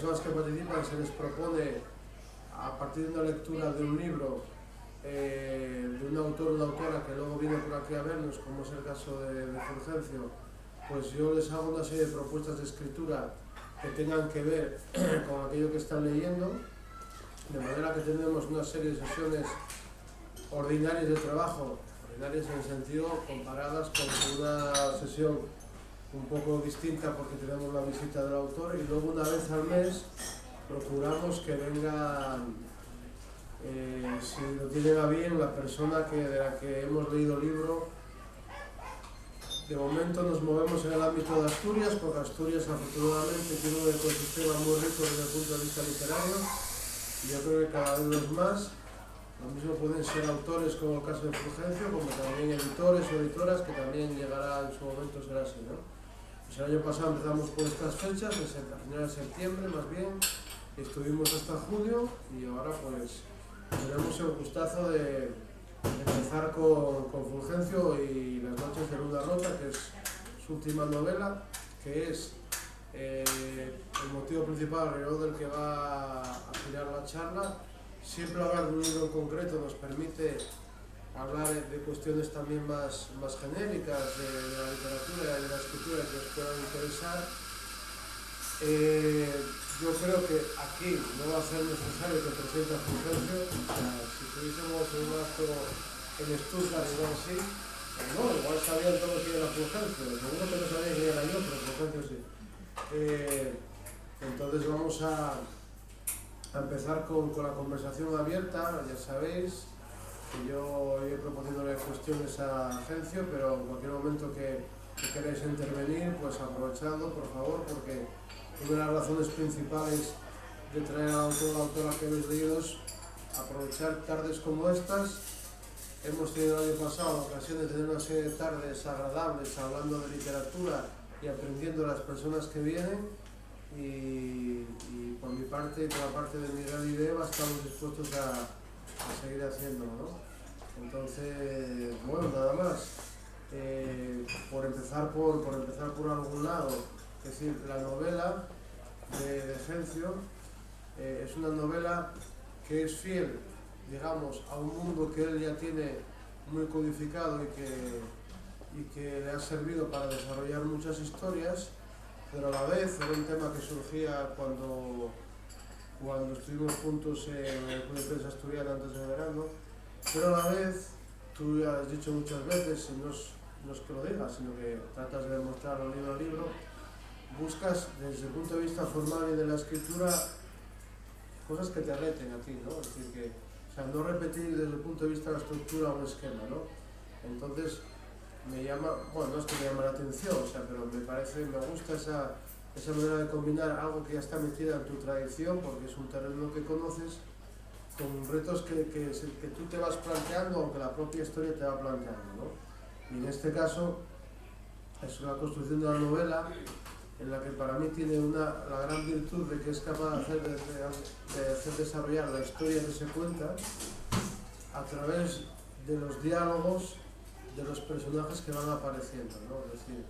personas que participan se les propone, a partir de una lectura de un libro, de un autor o una autora que luego viene por aquí a vernos, como es el caso de Fulgencio, pues yo les hago una serie de propuestas de escritura que tengan que ver con aquello que están leyendo, de manera que tenemos una serie de sesiones ordinarias de trabajo, ordinarias en el sentido comparadas con una sesión un poco distinta porque tenemos la visita del autor, y luego una vez al mes procuramos que vengan, si lo tienen a bien, la persona de la que hemos leído el libro. De momento nos movemos en el ámbito de Asturias, porque Asturias afortunadamente tiene un ecosistema muy rico desde el punto de vista literario, y yo creo que cada vez los más. Lo mismo pueden ser autores como el caso de Fulgencio, como también editores o editoras, que también llegará en su momento, será así, ¿no? Pues el año pasado empezamos por estas fechas, a finales de septiembre más bien, estuvimos hasta junio, y ahora pues tenemos el gustazo de empezar con Fulgencio y Las noches de luna rota, que es su última novela, que es el motivo principal alrededor del que va a girar la charla. Siempre hablar de un libro en concreto nos permite hablar de cuestiones también más genéricas de la literatura y de la escritura que os puedan interesar. Yo creo que aquí no va a ser necesario que presente a Fulgencio. Si tuviésemos un acto en Stuttgart o algo así, no, igual sabían todos quién era Fulgencio, seguro que no sabían quién era yo, pero Fulgencio sí. Entonces vamos a empezar con la conversación abierta. Ya sabéis que yo he proponiéndole cuestiones a Fulgencio, pero en cualquier momento que queráis intervenir, pues aprovechadlo, por favor, porque una de las razones principales de traer al autor o la autora que habéis leído es aprovechar tardes como estas. Hemos tenido el año pasado la ocasión de tener una serie de tardes agradables hablando de literatura y aprendiendo de las personas que vienen, y por mi parte y por la parte de Miguel y de Eva estamos dispuestos a seguir haciéndolo, ¿no? Entonces, bueno, nada más. Por empezar por algún lado, es decir, la novela de Fulgencio es una novela que es fiel, digamos, a un mundo que él ya tiene muy codificado y que le ha servido para desarrollar muchas historias, pero a la vez era un tema que surgía cuando estuvimos juntos en el Club de Prensa Asturiana antes de verano, pero a la vez, tú ya has dicho muchas veces, y no es que lo digas, sino que tratas de demostrarlo libro a libro, buscas desde el punto de vista formal y de la escritura cosas que te reten a ti, ¿no? Es decir, no repetir desde el punto de vista de la estructura un esquema, ¿no? Entonces, me llama, bueno, no es que me llama la atención, pero me gusta esa manera de combinar algo que ya está metida en tu tradición, porque es un terreno que conoces, con retos que tú te vas planteando, aunque la propia historia te va planteando, ¿no? Y en este caso, es una construcción de una novela en la que para mí tiene la gran virtud de que es capaz de hacer desarrollar la historia que se cuenta a través de los diálogos de los personajes que van apareciendo, ¿no? Es decir,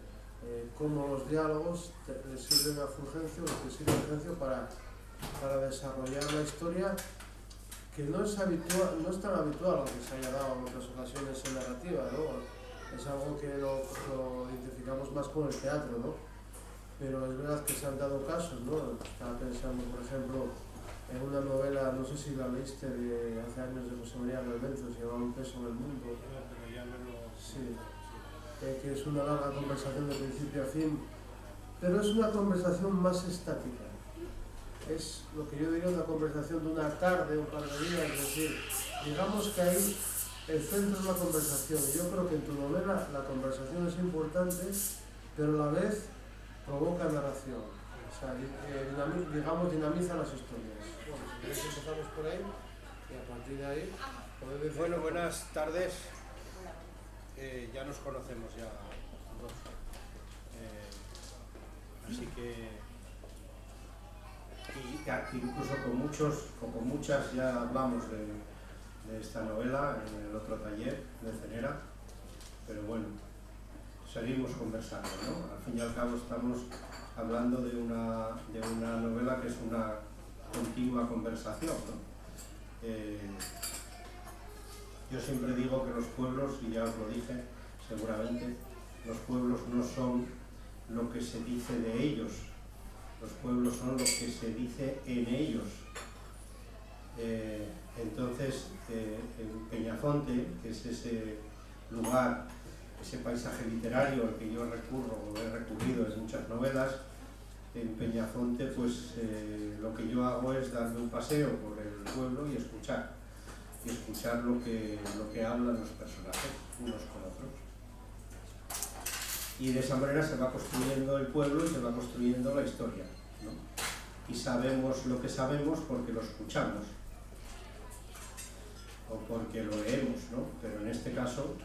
cómo los diálogos le sirven a Fulgencio, lo que sirve a Fulgencio para desarrollar la historia, que no es tan habitual, aunque se haya dado en otras ocasiones en narrativa, ¿no? Es algo que lo identificamos más con el teatro, ¿no? Pero es verdad que se han dado casos, ¿no? Estaba pensando, por ejemplo, en una novela, no sé si la leíste, de hace años, de José María Belbenzo, se llama Un peso en el mundo. Sí. Que es una larga conversación de principio a fin, pero es una conversación más estática. Es lo que yo diría una conversación de una tarde, un par de días, es decir, digamos que ahí el centro es la conversación. Y yo creo que en tu novela la conversación es importante, pero a la vez provoca narración, dinamiza las historias. Bueno, si queréis empezamos por ahí, y a partir de ahí podéis decir... Bueno, buenas tardes. Ya nos conocemos ya dos. Así que... Y incluso con muchas ya hablamos de esta novela en el otro taller de Cenera, pero bueno, seguimos conversando, ¿no? Al fin y al cabo estamos hablando de una novela que es una continua conversación, ¿no? Yo siempre digo que los pueblos, y ya os lo dije seguramente, los pueblos no son lo que se dice de ellos, los pueblos son lo que se dice en ellos. Entonces, en Peñafonte, que es ese lugar, ese paisaje literario al que yo recurro o he recurrido en muchas novelas, en Peñafonte pues lo que yo hago es darme un paseo por el pueblo y escuchar lo que hablan los personajes unos con otros. Y de esa manera se va construyendo el pueblo y se va construyendo la historia, ¿no? Y sabemos lo que sabemos porque lo escuchamos o porque lo leemos, ¿no? Pero en este caso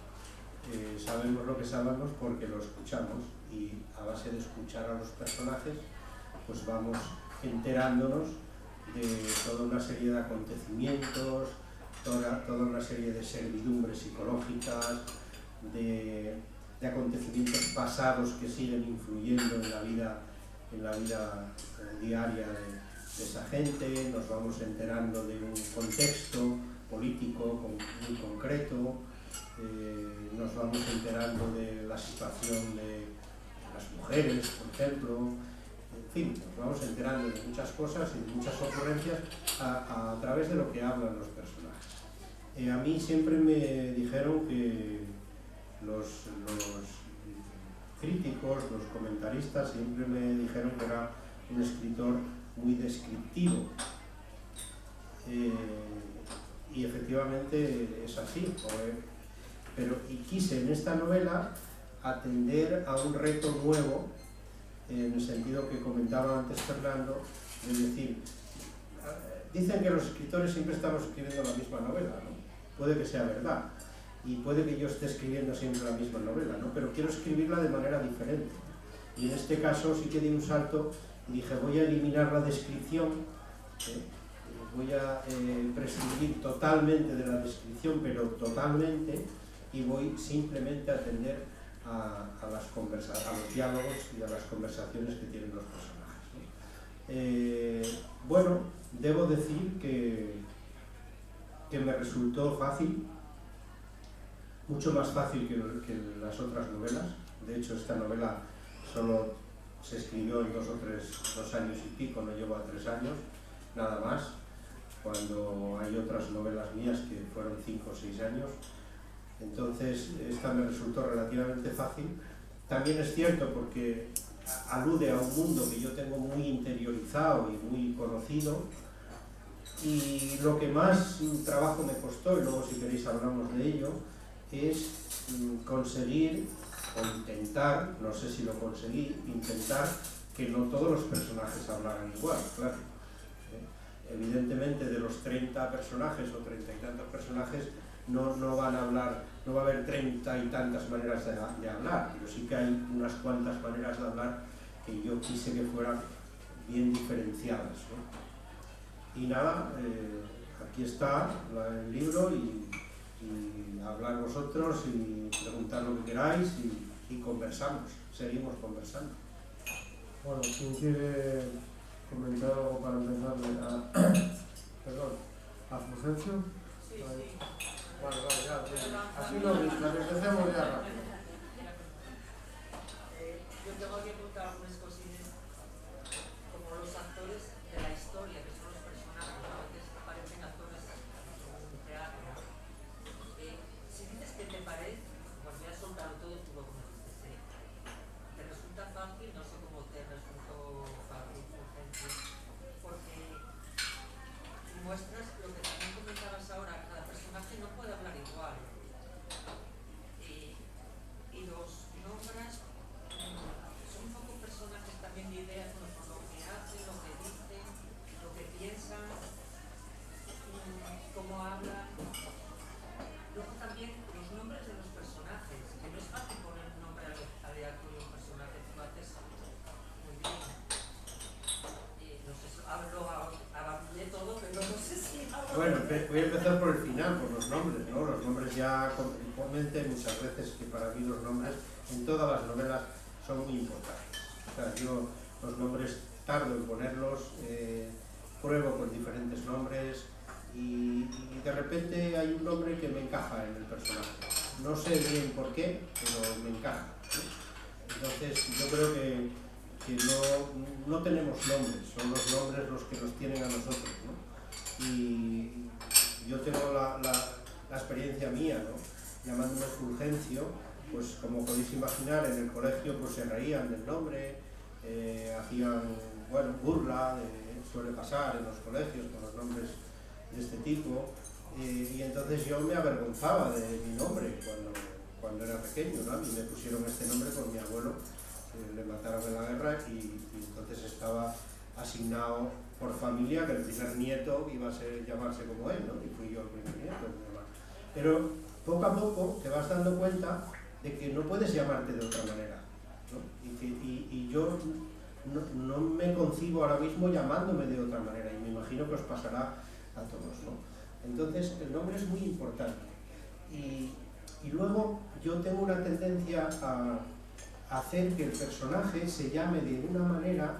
sabemos lo que sabemos porque lo escuchamos, y a base de escuchar a los personajes pues vamos enterándonos de toda una serie de acontecimientos, toda una serie de servidumbres psicológicas, de acontecimientos pasados que siguen influyendo en la vida diaria de esa gente. Nos vamos enterando de un contexto político muy concreto, nos vamos enterando de la situación de las mujeres, por ejemplo. En fin, nos vamos enterando de muchas cosas y de muchas ocurrencias a través de lo que hablan los personajes. A mí siempre me dijeron que los críticos, los comentaristas, siempre me dijeron que era un escritor muy descriptivo. Y efectivamente es así. Pero quise en esta novela atender a un reto nuevo, en el sentido que comentaba antes Fernando, es decir, dicen que los escritores siempre estamos escribiendo la misma novela, ¿no? Puede que sea verdad, y puede que yo esté escribiendo siempre la misma novela, ¿no? Pero quiero escribirla de manera diferente. Y en este caso sí que di un salto y dije, voy a eliminar la descripción, voy a prescindir totalmente de la descripción, pero totalmente, y voy simplemente a atender a los diálogos y a las conversaciones que tienen los personajes, ¿no? Bueno, debo decir que me resultó fácil, mucho más fácil que las otras novelas. De hecho, esta novela solo se escribió en 2 años y pico, no llevo a 3 años, nada más, cuando hay otras novelas mías que fueron 5 o 6 años. Entonces, esta me resultó relativamente fácil. También es cierto porque alude a un mundo que yo tengo muy interiorizado y muy conocido, y lo que más trabajo me costó, y luego si queréis hablamos de ello, es conseguir, o intentar, no sé si lo conseguí, intentar que no todos los personajes hablaran igual, claro. Evidentemente de los 30 personajes o 30 y tantos personajes no van a hablar, no va a haber 30 y tantas maneras de hablar, pero sí que hay unas cuantas maneras de hablar que yo quise que fueran bien diferenciadas, ¿no? Y nada, aquí está el libro, y hablar vosotros y preguntar lo que queráis, y conversamos, seguimos conversando. Bueno, ¿quién quiere comentar algo para empezar? Perdón, ¿a Fulgencio? Sí, sí. Vale, ya. Así lo mismo, empecemos ya rápido. Yo tengo que contar algunas cosillas, como los actores de la historia, que son los personajes, a veces parecen actores en un teatro. Si dices que te parece, pues me has soltado todo tu documento. Te resulta fácil, no sé cómo te resultó fácil, porque muestras lo que también comentabas ahora, cada personaje no puede hablar igual. Y los nombras, son un poco personajes también de ideas, con lo que hacen, lo que dicen, lo que piensan, cómo hablan. Luego también los nombres de los personajes, que no es fácil poner un nombre aleatorio a un personaje, tú lo haces muy bien. No sé si hablo de todo, pero no sé si hablo. Bueno, voy a empezar por el final, por los nombres, ¿no? Los nombres ya, igualmente, muchas veces que para mí los nombres en todas las novelas son muy importantes. O sea, yo los nombres tardo en ponerlos, pruebo con diferentes nombres y de repente hay un nombre que me encaja en el personaje. No sé bien por qué, pero me encaja, ¿no? Entonces yo creo que no tenemos nombres, son los nombres los que nos tienen a nosotros, ¿no? Y yo tengo la experiencia mía, ¿no? Llamándome Fulgencio, pues como podéis imaginar, en el colegio pues se reían del nombre, hacían, bueno, burla, suele pasar en los colegios con los nombres de este tipo, y entonces yo me avergonzaba de mi nombre cuando era pequeño, ¿no? A mí me pusieron este nombre por mi abuelo, le mataron en la guerra y entonces estaba asignado por familia que el primer nieto iba a llamarse como él, ¿no? Y fui yo el primer nieto. Pero poco a poco te vas dando cuenta de que no puedes llamarte de otra manera, ¿no? Y yo no me concibo ahora mismo llamándome de otra manera y me imagino que os pasará a todos, ¿no? Entonces el nombre es muy importante y luego yo tengo una tendencia a hacer que el personaje se llame de una manera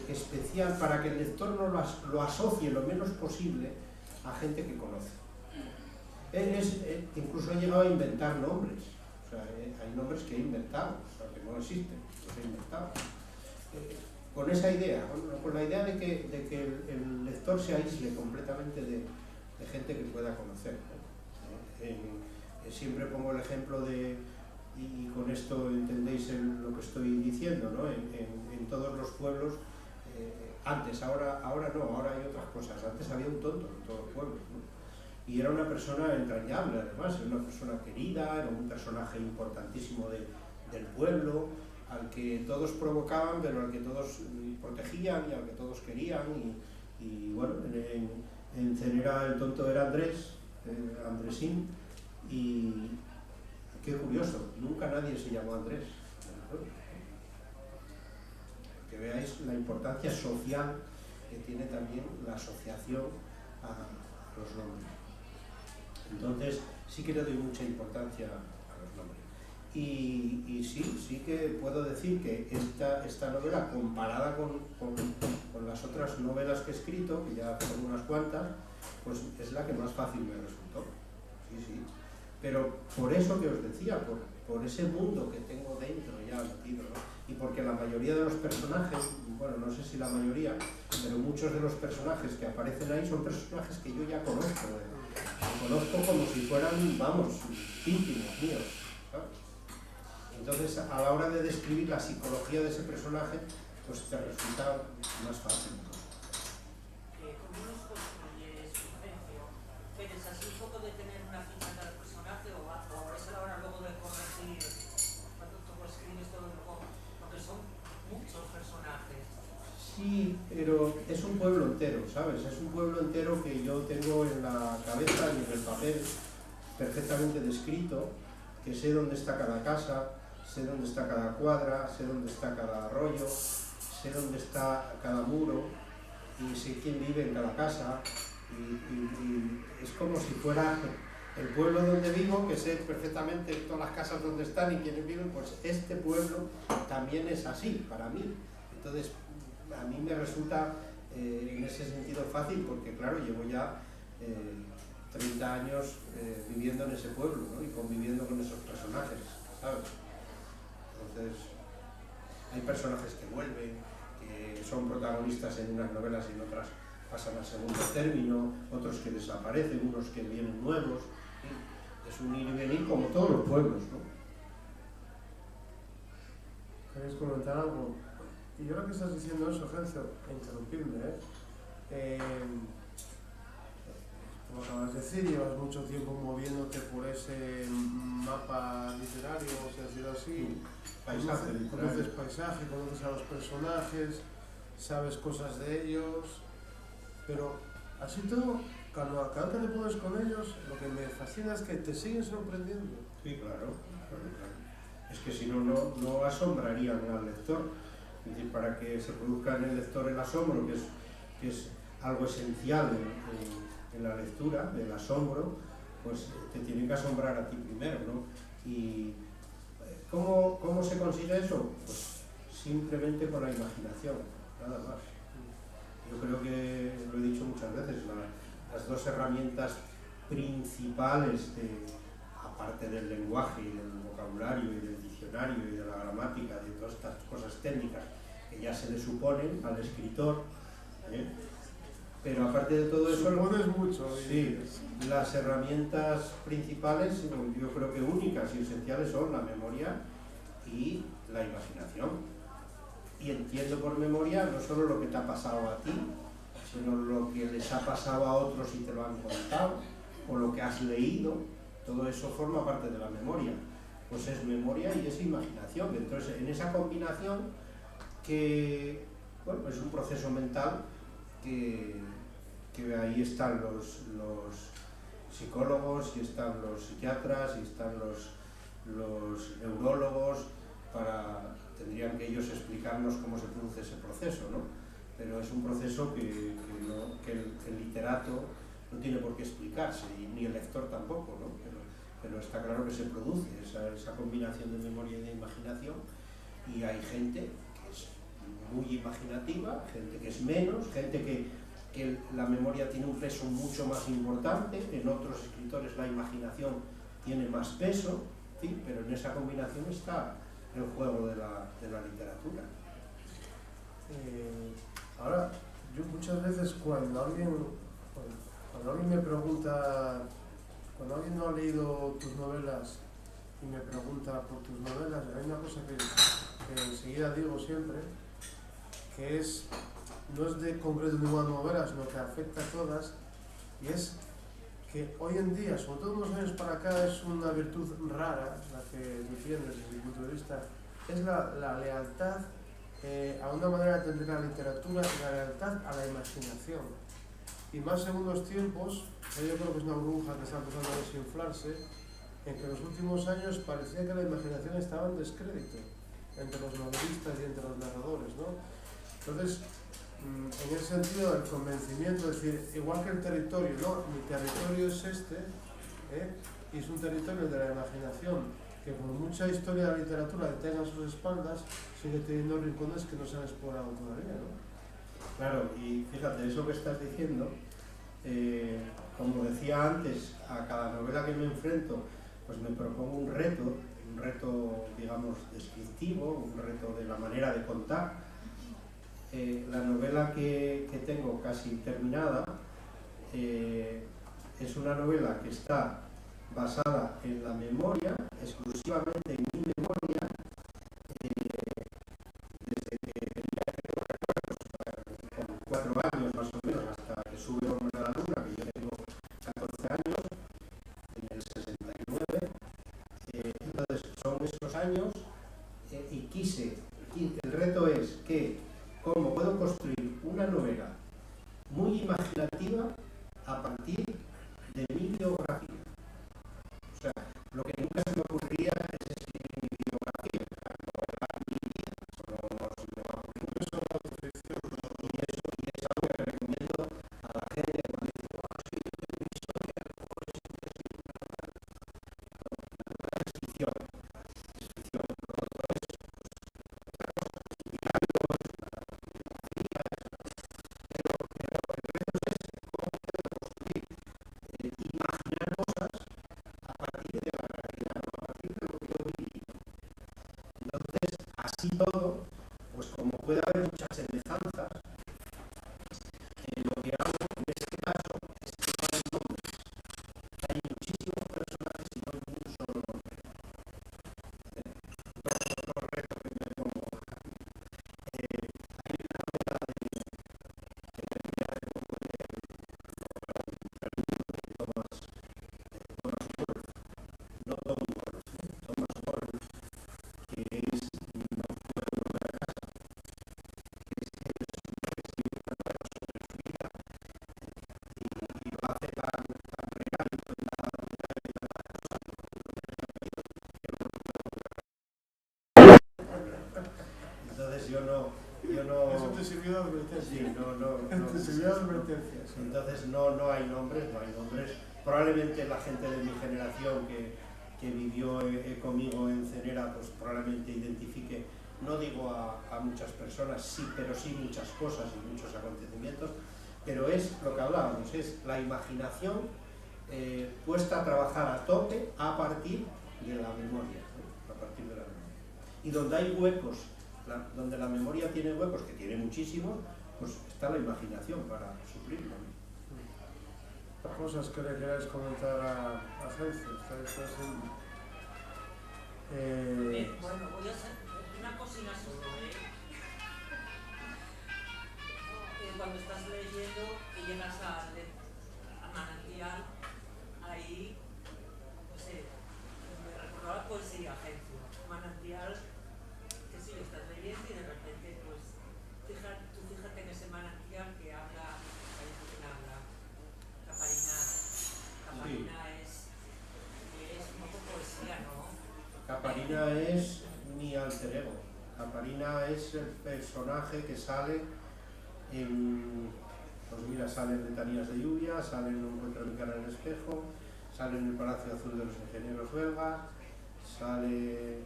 especial para que el lector no lo asocie lo menos posible a gente que conoce. Incluso he llegado a inventar nombres, o sea, hay nombres que he inventado, o sea, que no existen, los he inventado. Con esa idea, con la idea de que el lector se aísle completamente de gente que pueda conocer, ¿no? Siempre pongo el ejemplo y con esto entendéis lo que estoy diciendo, ¿no? En todos los pueblos, antes, ahora no, ahora hay otras cosas, antes había un tonto en todos los pueblos, ¿no? Y era una persona entrañable, además, era una persona querida, era un personaje importantísimo del pueblo, al que todos provocaban, pero al que todos protegían y al que todos querían. Y bueno, en Cenera el tonto era Andrés, Andresín, y qué curioso, nunca nadie se llamó Andrés. Que veáis la importancia social que tiene también la asociación a los nombres. Entonces sí que le doy mucha importancia a los nombres. Y sí que puedo decir que esta novela, comparada con las otras novelas que he escrito, que ya son unas cuantas, pues es la que más fácil me resultó. Sí. Pero por eso que os decía, por ese mundo que tengo dentro ya metido, ¿no? Y porque la mayoría de los personajes, bueno, no sé si la mayoría, pero muchos de los personajes que aparecen ahí son personajes que yo ya conozco. Conozco como si fueran, vamos, íntimos míos, ¿sabes? Entonces, a la hora de describir la psicología de ese personaje, pues te resulta más fácil, ¿no? ¿Cómo nos construyes Fulgencio? ¿Quieres así un poco de tener una ficha del personaje o es a la hora luego de corregir cuando tú escribes todo el juego? Porque son muchos personajes. Sí, pero es un pueblo entero, ¿sabes? Es un pueblo entero que yo tengo en la cabeza y en el papel perfectamente descrito, que sé dónde está cada casa, sé dónde está cada cuadra, sé dónde está cada arroyo, sé dónde está cada muro y sé quién vive en cada casa y es como si fuera el pueblo donde vivo, que sé perfectamente todas las casas donde están y quiénes viven, pues este pueblo también es así para mí. Entonces, a mí me resulta en ese sentido fácil porque, claro, llevo ya 30 años viviendo en ese pueblo, ¿no? Y conviviendo con esos personajes, ¿sabes? Entonces, hay personajes que vuelven, que son protagonistas en unas novelas y en otras pasan al segundo término, otros que desaparecen, unos que vienen nuevos. ¿Sí? Es un ir y venir como todos los pueblos, ¿no? ¿Queréis comentar algo? Y ahora que estás diciendo eso, Gencio, interrumpirme, como acabas de decir, llevas mucho tiempo moviéndote por ese mapa literario, vamos a decir así. Paisaje literario. Conoces paisaje, conoces a los personajes, sabes cosas de ellos, pero así todo, cada vez que te pones con ellos, lo que me fascina es que te siguen sorprendiendo. Sí, claro. Es que si no, no asombrarían al lector. Es decir, para que se produzca en el lector el asombro, que es algo esencial en la lectura, del asombro, pues te tienen que asombrar a ti primero, ¿no? ¿Y cómo se consigue eso? Pues simplemente con la imaginación, nada más. Yo creo que, lo he dicho muchas veces, las dos herramientas principales, aparte del lenguaje y del vocabulario y del diccionario y de la gramática, de todas estas cosas técnicas que ya se le suponen al escritor, pero aparte de todo eso, supones mucho. Sí, las herramientas principales, yo creo que únicas y esenciales, son la memoria y la imaginación. Y entiendo por memoria no solo lo que te ha pasado a ti, sino lo que les ha pasado a otros y te lo han contado, o lo que has leído. Todo eso forma parte de la memoria. Pues es memoria y es imaginación. Entonces, en esa combinación, que bueno, es un proceso mental que ahí están los psicólogos, y están los psiquiatras, y están los neurólogos, tendrían que ellos explicarnos cómo se produce ese proceso, ¿no? Pero es un proceso que el literato no tiene por qué explicarse, y ni el lector tampoco, ¿no? Pero está claro que se produce esa combinación de memoria y de imaginación, y hay gente que es muy imaginativa, gente que es menos, gente que la memoria tiene un peso mucho más importante, en otros escritores la imaginación tiene más peso, ¿sí? Pero en esa combinación está el juego de la literatura. Ahora, yo muchas veces cuando alguien me pregunta, cuando alguien no ha leído tus novelas y me pregunta por tus novelas, hay una cosa que enseguida digo siempre, que no es de concreto ninguna novela, sino que afecta a todas, y es que hoy en día, sobre todo unos años para acá, es una virtud rara la que defiendes desde mi punto de vista, es la lealtad a una manera de entender la literatura y la lealtad a la imaginación. Y más en unos tiempos, yo creo que es una burbuja que está empezando a desinflarse, en que en los últimos años parecía que la imaginación estaba en descrédito entre los novelistas y entre los narradores, ¿no? Entonces, en ese sentido, el convencimiento, es decir, igual que el territorio, ¿no? Mi territorio es este, y es un territorio de la imaginación, que por mucha historia de la literatura que tenga a sus espaldas, sigue teniendo rincones que no se han explorado todavía, ¿no? Claro, y fíjate, eso que estás diciendo, como decía antes, a cada novela que me enfrento, pues me propongo un reto, digamos, descriptivo, un reto de la manera de contar. La novela que tengo casi terminada es una novela que está basada en la memoria, exclusivamente en mi memoria, desde que tenía, con 4 años más o menos, hasta que sube Hombre a la Luna, que yo tengo 14 años, en el 69. Entonces son esos años, y el reto es que cómo puedo construir una novela muy imaginativa a partir de mi biografía. O sea, lo que nunca se me ocurriría es escribir mi biografía, la novela mi vida, eso no se me va a ocurrir. Y es algo que recomiendo a la gente cuando dice, bueno, sí, yo tengo una historia, a lo mejor es interesante una novela. La novela es ficción, imaginar cosas a partir de la realidad, no a partir de lo que yo viví. Entonces, así todo, pues como puede haber muchas semejanzas, lo que hago en este caso es que no hay nombres. Hay muchísimos personajes y no hay un solo nombre. Otro reto que me pongo. Hay una novela que termina de poco de Thomas Wolfe, no Tom Wolfe, Thomas Wolfe, que es No puedo volver a casa, que es el escribe una novela sobre su vida, y lo hace tan real y tan real y tan cosa que no puedo volver a casa. Entonces yo no Eso te sirvió de advertencia. sí, Te sirvió de advertencia. Sí. entonces no hay nombres. Probablemente la gente de mi generación que vivió conmigo en Cenera, pues probablemente identifique no digo a muchas personas, sí, pero sí muchas cosas y muchos acontecimientos, pero es lo que hablábamos, es la imaginación puesta a trabajar a tope a partir de la memoria, ¿no? A partir de la memoria. Y donde hay huecos, donde la memoria tiene huecos, que tiene muchísimos, pues está la imaginación para suplirlo, ¿no? Cosas que le queráis comentar a Agencia. Bueno, voy a hacer una cocina sobre cuando estás leyendo y llegas a Manantial, ahí, no sé, me recordaba poesía, Agencia. Manantial, que sí, lo estás leyendo y de repente, pues, tú fíjate en ese manantial que habla, hay quien habla, Caparina. Caparina es un poco poesía, ¿no? Caparina es mi alter ego. Caparina es el personaje que sale en, pues mira, sale en Letanías de lluvia, sale en Un encuentro de mi cara en el espejo, sale en El Palacio Azul de los Ingenieros Belgas, sale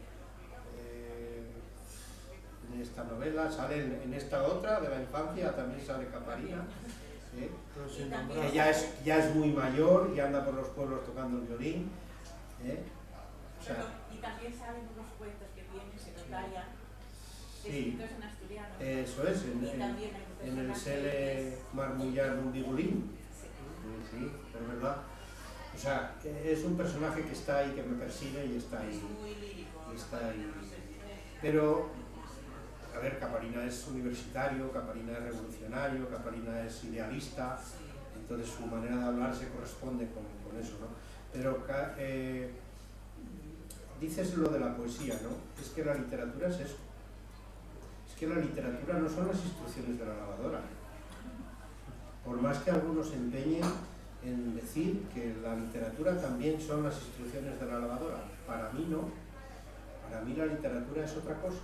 en esta novela, sale en esta otra de la infancia, también sale Caparina, que ya es muy mayor y anda por los pueblos tocando el violín. O sea, y también salen unos cuentos que tienen secretaria, sí, escritos en asturiano. eso es, en el Sele Marmullar un Bigulín. Sí, es verdad. O sea, es un personaje que está ahí, que me persigue y está ahí. Y está ahí. Pero, a ver, Caparina es universitario, Caparina es revolucionario, Caparina es idealista, entonces su manera de hablar se corresponde con eso, ¿no? Pero dices lo de la poesía, ¿no? Es que la literatura es eso. Es que la literatura no son las instrucciones de la lavadora. Por más que algunos se empeñen en decir que la literatura también son las instrucciones de la lavadora, para mí no. Para mí la literatura es otra cosa,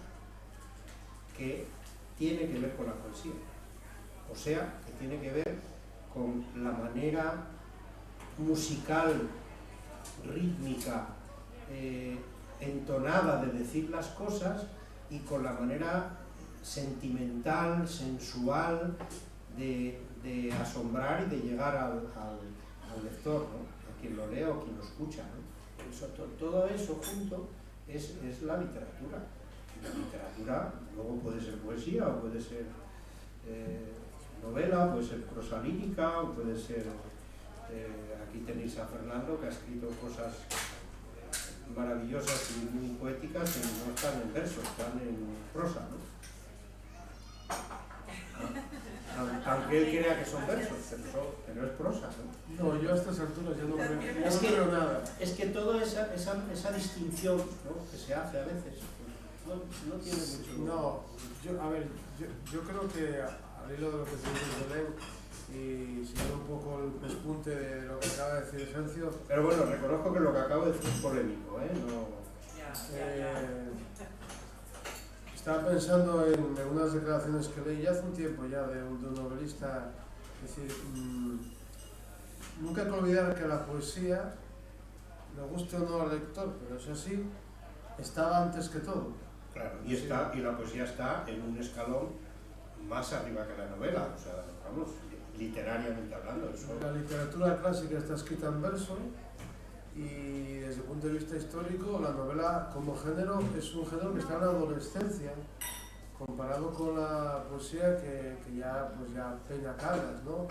que tiene que ver con la poesía. O sea, que tiene que ver con la manera musical, rítmica, entonada de decir las cosas y con la manera sentimental, sensual de asombrar y de llegar al lector, ¿no? A quien lo lee o quien lo escucha, ¿no? Todo eso junto es la literatura. Y la literatura luego puede ser poesía o puede ser novela, puede ser prosa lírica o puede ser... aquí tenéis a Fernando, que ha escrito cosas maravillosas y muy poéticas que no están en verso, están en prosa, ¿no? Aunque él crea que son versos, pero es prosa, ¿no? No, yo a estas alturas ya no Es que- creo nada. Es que toda esa distinción, ¿no?, que se hace a veces, pues, no tiene mucho... No, yo creo que al hilo de lo que se dice Belén y siguiendo un poco el pespunte de lo que acaba de decir Sergio, Pero bueno, reconozco que lo que acabo de decir es polémico, ¿eh? No... estaba pensando en unas declaraciones que leí ya hace un tiempo ya de un novelista, es decir, nunca hay que olvidar que la poesía, le guste o no al lector, pero eso sí, estaba antes que todo. Claro, y la poesía está en un escalón más arriba que la novela, o sea, vamos, literariamente hablando. Eso... La literatura clásica está escrita en verso y desde el punto de vista histórico la novela como género es un género que está en la adolescencia comparado con la poesía que ya peña calas, ¿no?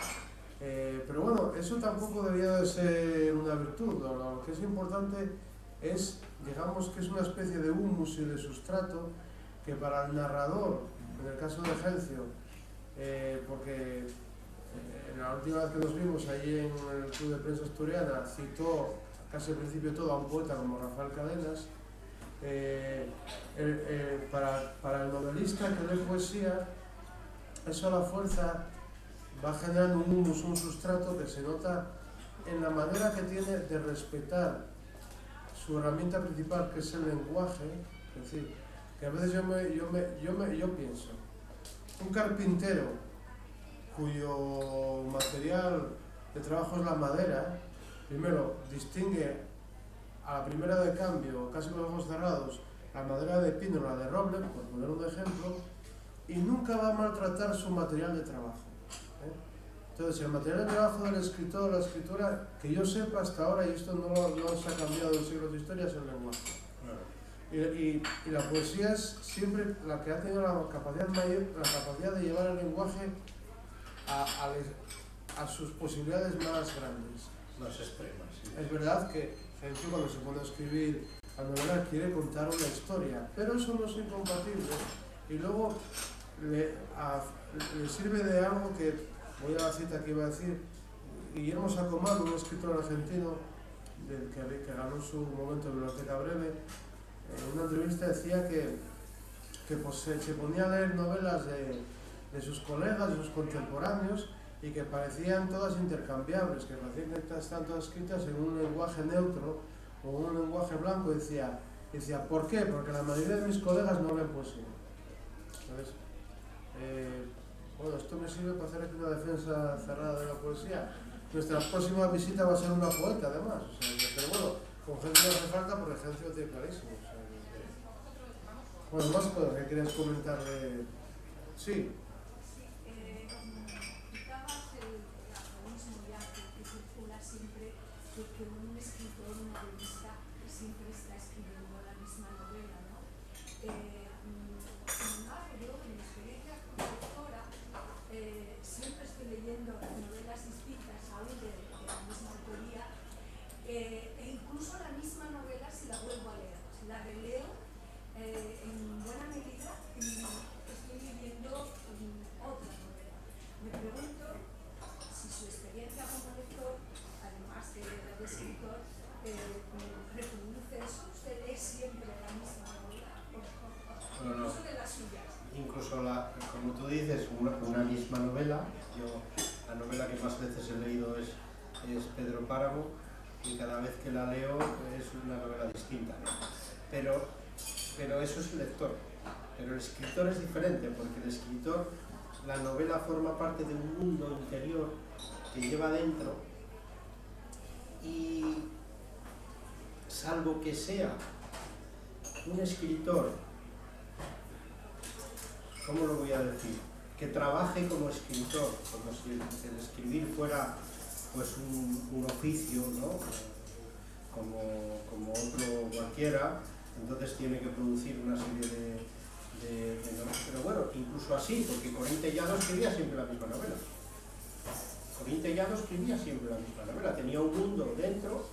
Pero bueno, eso tampoco debería de ser una virtud. Lo que es importante es, digamos, que es una especie de humus y de sustrato que para el narrador, en el caso de Gencio, porque la última vez que nos vimos allí en el Club de Prensa Asturiana citó casi al principio todo a un poeta como Rafael Cadenas. Para el novelista que lee poesía, eso a la fuerza va generando un humus, un sustrato que se nota en la manera que tiene de respetar su herramienta principal, que es el lenguaje. Es decir, que a veces yo pienso, un carpintero cuyo material de trabajo es la madera, primero distingue a la primera de cambio, casi con los ojos cerrados, a madera de pino, la de roble, por poner un ejemplo, y nunca va a maltratar su material de trabajo. Entonces, el material de trabajo del escritor o la escritora, que yo sepa hasta ahora, y esto no se ha cambiado en siglos de historia, es el lenguaje. Y la poesía es siempre la que ha tenido la capacidad de llevar el lenguaje a sus posibilidades más grandes. Más extremas. Sí. Es verdad que Gencio, cuando se pone a escribir la novela, quiere contar una historia, pero eso no es incompatible. Y luego le sirve de algo que, voy a la cita que iba a decir, Guillermo Sacomano, un escritor argentino que ganó en su momento Biblioteca Breve, en una entrevista decía que pues, se ponía a leer novelas de sus colegas, de sus contemporáneos, y que parecían todas intercambiables, que parecían que están todas escritas en un lenguaje neutro o un lenguaje blanco. Y decía, ¿por qué? Porque la mayoría de mis colegas no leen poesía. ¿Sabes? Bueno, esto me sirve para hacer aquí una defensa cerrada de la poesía. Nuestra próxima visita va a ser una poeta, además. O sea, pero bueno, con Gencio no hace falta porque Gencio tiene clarísimo. O sea, bueno, más cosas que querías comentarle. Sí. Que un escritor, un novelista, siempre está escribiendo la misma novela, ¿no? Sin embargo, yo, en mi experiencia como lectora, siempre estoy leyendo novelas distintas, aún de la misma autoría, e incluso la misma novela si la vuelvo a leer. Si la releo, en buena medida estoy leyendo otra novela. Me pregunto si su experiencia como lector, además de la de escritor, reproduce eso. ¿Usted lee siempre la misma novela? Incluso de las suyas. Incluso, como tú dices, una misma novela. Yo, la novela que más veces he leído es Pedro Páramo, y cada vez que la leo es una novela distinta, ¿no? Pero eso es el lector. Pero el escritor es diferente, porque el escritor, la novela forma parte de un mundo interior que lleva dentro, y salvo que sea un escritor, ¿cómo lo voy a decir?, que trabaje como escritor, como si el escribir fuera pues un oficio, ¿no?, como otro cualquiera, entonces tiene que producir una serie de novelas. Pero bueno, incluso así, porque Corín Tellado escribía siempre la misma novela. Corín Tellado escribía siempre la misma novela, tenía un mundo dentro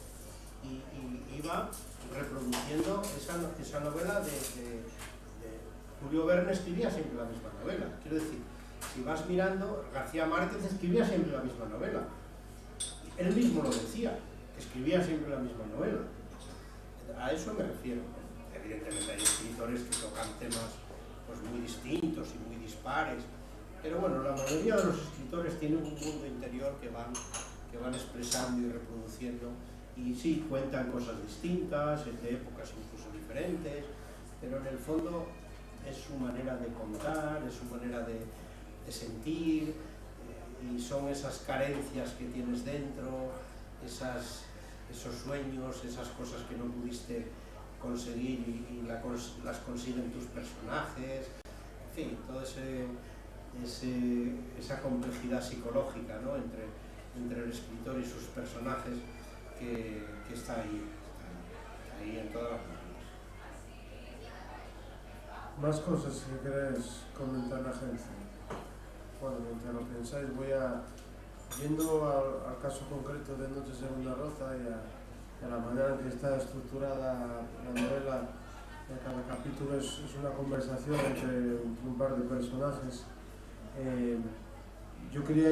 y iba reproduciendo esa novela de Julio Verne. Escribía siempre la misma novela. Quiero decir, si vas mirando, García Márquez escribía siempre la misma novela. Él mismo lo decía, que escribía siempre la misma novela. A eso me refiero. Evidentemente hay escritores que tocan temas pues, muy distintos y muy dispares, pero bueno, la mayoría de los escritores tienen un mundo interior que van expresando y reproduciendo, y sí, cuentan cosas distintas, de épocas incluso diferentes, pero en el fondo es su manera de contar, es su manera de sentir, y son esas carencias que tienes dentro, esos sueños, esas cosas que no pudiste conseguir y las consiguen tus personajes, en fin, toda esa complejidad psicológica, ¿no?, entre el escritor y sus personajes que está ahí en todas las novelas. Más cosas que queréis comentar la agencia. Bueno, mientras lo pensáis, yendo al caso concreto de Noche Segunda Roza y a la manera en que está estructurada la novela. Cada capítulo es una conversación entre un par de personajes. Yo quería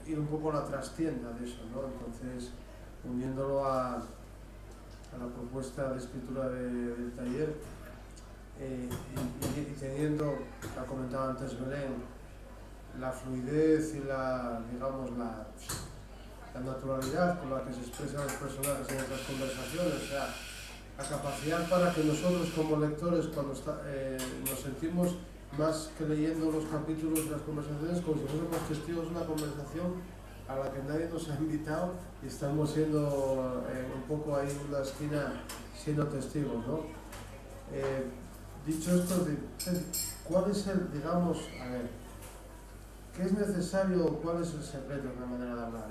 ir un poco a la trastienda de eso, ¿no? Entonces, uniéndolo a la propuesta de escritura del taller, y teniendo, la comentaba antes Belén, la fluidez y la naturalidad con la que se expresan los personajes en estas conversaciones, o sea, la capacidad para que nosotros como lectores, cuando nos sentimos más que leyendo los capítulos de las conversaciones, como si fuéramos testigos de una conversación a la que nadie nos ha invitado y estamos siendo un poco ahí en una esquina siendo testigos, ¿no? Dicho esto, ¿cuál es el, digamos, a ver, qué es necesario o cuál es el secreto en la manera de hablar,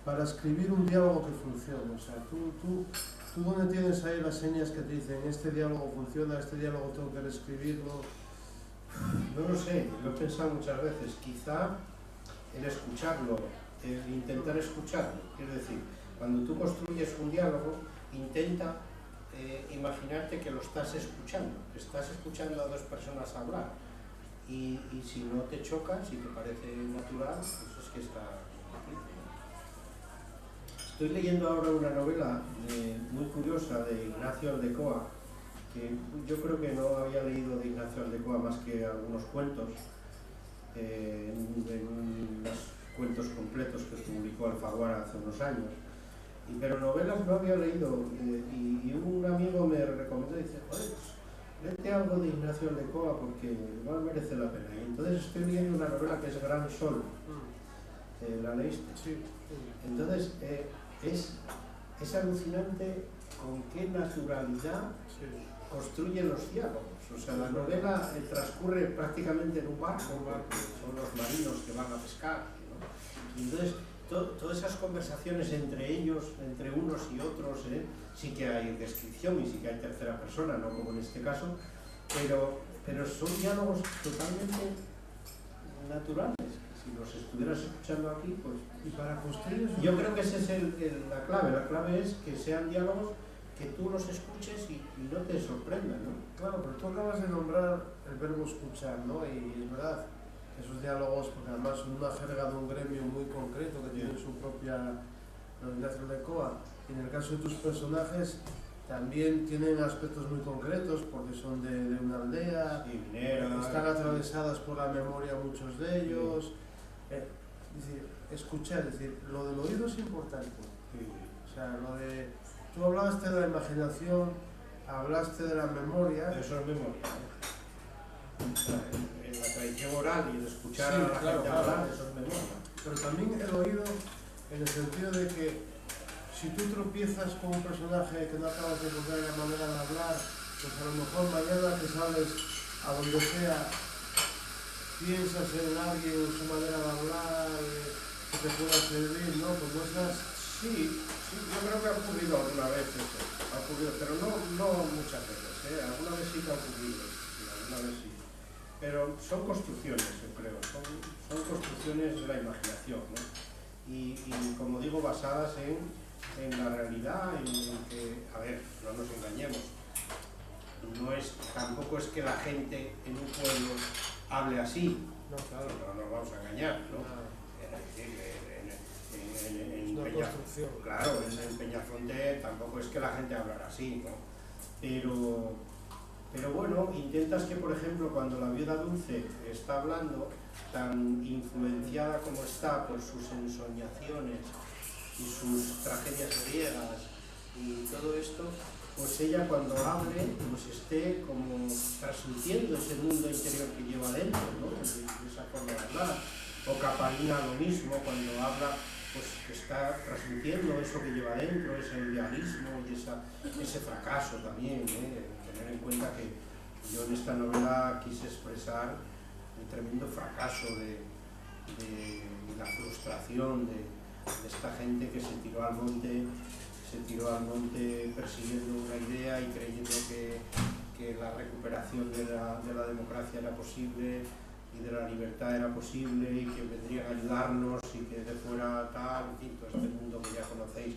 para escribir un diálogo que funcione? O sea, tú dónde tienes ahí las señas que te dicen, este diálogo funciona, este diálogo tengo que reescribirlo? No lo sé, lo he pensado muchas veces. Quizá el escucharlo, el intentar escucharlo. Quiero decir, cuando tú construyes un diálogo, intenta imaginarte que lo estás escuchando a dos personas hablar. Y si no te choca, si te parece natural, pues es que está aquí. Estoy leyendo ahora una novela muy curiosa de Ignacio Aldecoa, que yo creo que no había leído de Ignacio Aldecoa más que algunos cuentos, en unos cuentos completos que publicó Alfaguara hace unos años, pero novelas no había leído, y un amigo me recomendó y dice, joder, pues, léete algo de Ignacio Aldecoa porque igual merece la pena. Y entonces estoy leyendo una novela que es Gran Sol. ¿La leíste? Sí. Entonces es alucinante con qué naturalidad construye los diálogos. O sea, la novela transcurre prácticamente en un barco, son los marinos que van a pescar, ¿no? Y entonces todas esas conversaciones entre ellos, entre unos y otros, sí que hay descripción y sí que hay tercera persona, no como en este caso, pero son diálogos totalmente naturales. Si los estuvieras escuchando aquí, pues... Y para construir eso... Yo creo que esa es la clave. La clave es que sean diálogos que tú los escuches y no te sorprendan, ¿no? Claro, pero tú acabas de nombrar el verbo escuchar, ¿no? Y es verdad, esos diálogos, porque además son una jerga de un gremio muy concreto que tiene su propia Ignacio Aldecoa. Y en el caso de tus personajes también tienen aspectos muy concretos porque son de una aldea, están atravesadas por la memoria muchos de ellos. Es decir, escuchar, es decir, lo del oído es importante. O sea, lo de... Tú hablaste de la imaginación, hablaste de la memoria. Eso es memoria. En la tradición oral y el escuchar Sí, a la claro, gente hablar, eso es memoria. Pero también el oído, en el sentido de que si tú tropiezas con un personaje que no acabas de encontrar la manera de hablar, pues a lo mejor mañana que sales a donde sea, piensas en alguien, en su manera de hablar, que te pueda servir, ¿no? Como esas... Sí, yo creo que ha ocurrido alguna vez eso, ha ocurrido, pero no muchas veces, alguna vez sí que ha ocurrido, alguna vez sí. Pero son construcciones, yo creo, son construcciones de la imaginación, ¿no? Y como digo, basadas en la realidad, en que, a ver, no nos engañemos, tampoco es que la gente en un pueblo hable así, No, claro. no nos vamos a engañar, ¿no? Claro, en Peñafonte tampoco es que la gente hablara así, ¿no? Pero bueno, intentas que, por ejemplo, cuando la viuda Dulce está hablando, tan influenciada como está por sus ensoñaciones y sus tragedias griegas y todo esto, pues ella cuando hable, pues esté como transmitiendo ese mundo interior que lleva dentro, ¿no? Esa forma de hablar. O Capalina lo mismo, cuando habla, pues que está transmitiendo eso que lleva dentro, ese idealismo y ese fracaso también, tener en cuenta que yo en esta novela quise expresar el tremendo fracaso de la frustración de esta gente que se tiró al monte persiguiendo una idea y creyendo que la recuperación de la democracia era posible y de la libertad era posible y que vendrían a ayudarnos y que de fuera tal, en fin, todo este mundo que ya conocéis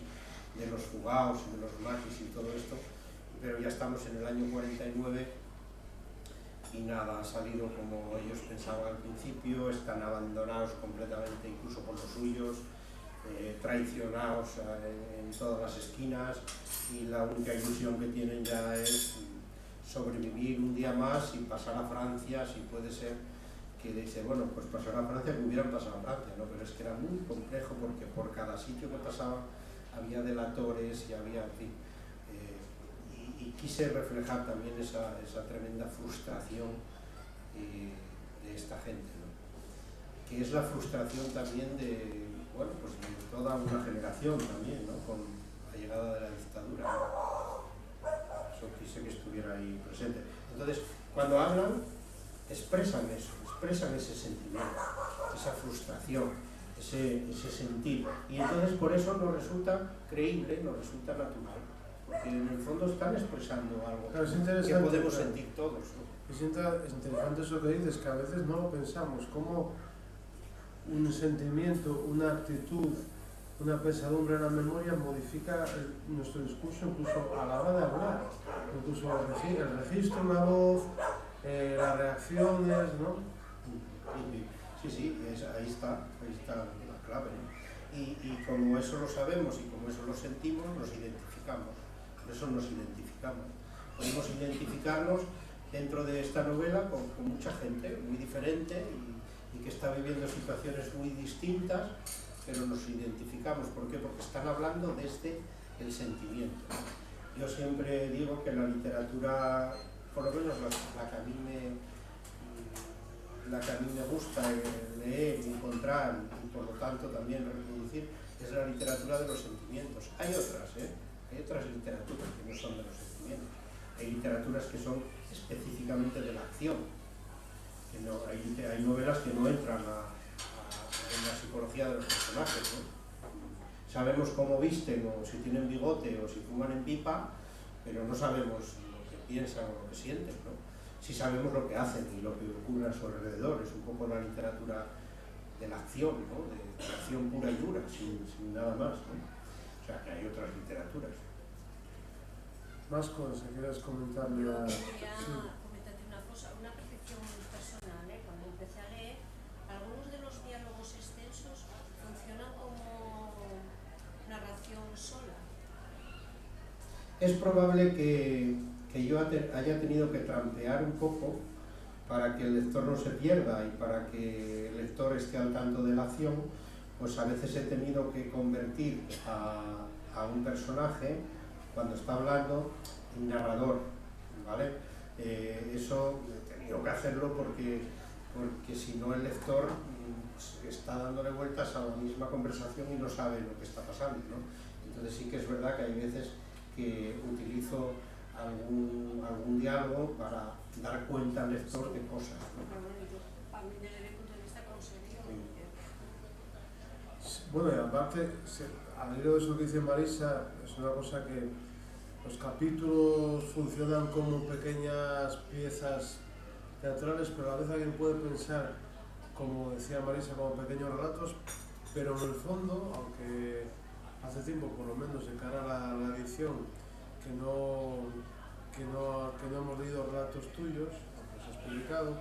de los fugaos y de los maquis y todo esto, pero ya estamos en el año 49 y nada ha salido como ellos pensaban al principio, están abandonados completamente incluso por los suyos, traicionados en todas las esquinas y la única ilusión que tienen ya es sobrevivir un día más y pasar a Francia, si puede ser. Que dice, bueno, pues pasar a Francia, que hubieran pasado a Francia, ¿no? Pero es que era muy complejo porque por cada sitio que pasaba había delatores y había, en fin, y quise reflejar también esa tremenda frustración de esta gente, ¿no? Que es la frustración también de, bueno, pues de toda una generación también, ¿no? Con la llegada de la dictadura, ¿no? yo quise que estuviera ahí presente. Entonces, cuando hablan, expresan eso, expresan ese sentimiento, esa frustración, ese sentir. Y entonces por eso nos resulta creíble, nos resulta natural. Porque en el fondo están expresando algo Claro, es que interesante, podemos claro. sentir todos, ¿no? Es interesante eso que dices, que a veces no lo pensamos, como un sentimiento, una actitud, una pesadumbre en la memoria modifica nuestro discurso incluso a la hora de hablar, incluso el registro, la voz, las reacciones, ¿no? Sí, ahí está la clave, ¿no? Y como eso lo sabemos y como eso lo sentimos, nos identificamos. Por eso nos identificamos. Podemos identificarnos dentro de esta novela con mucha gente muy diferente y que está viviendo situaciones muy distintas, pero nos identificamos. ¿Por qué? Porque están hablando desde el sentimiento. Yo siempre digo que la literatura, por lo menos la que a mí me gusta leer y encontrar y por lo tanto también reproducir, es la literatura de los sentimientos. Hay otras literaturas que no son de los sentimientos. Hay literaturas que son específicamente de la acción. Que no, hay novelas que no entran en la psicología de los personajes, ¿no? Sabemos cómo visten o si tienen bigote o si fuman en pipa, pero no sabemos lo que piensan o lo que sienten, ¿no? Sí sabemos lo que hacen y lo que ocurre a su alrededor. Es un poco la literatura de la acción, ¿no? De la acción pura y dura, sin nada más, ¿no? O sea, que hay otras literaturas. Más cosas que quieras comentarle a... Quería Sí. comentarte una cosa, una percepción muy personal, ¿eh? Cuando empecé a leer, algunos de los diálogos extensos funcionan como narración sola. Es probable que yo haya tenido que trampear un poco para que el lector no se pierda y para que el lector esté al tanto de la acción, pues a veces he tenido que convertir a un personaje, cuando está hablando, en narrador, ¿vale? Eso he tenido que hacerlo porque si no el lector está dándole vueltas a la misma conversación y no sabe lo que está pasando, ¿no? Entonces sí que es verdad que hay veces que utilizo algún diálogo para dar cuenta al lector de cosas, ¿no? Para mí, desde mi punto de vista, conseguido. Bueno, y aparte, al hilo de eso que dice Marisa, es una cosa que los capítulos funcionan como pequeñas piezas teatrales, pero a veces alguien puede pensar, como decía Marisa, como pequeños relatos, pero en el fondo, aunque hace tiempo, por lo menos de cara a la edición, que no hemos leído relatos tuyos, aunque os has publicado,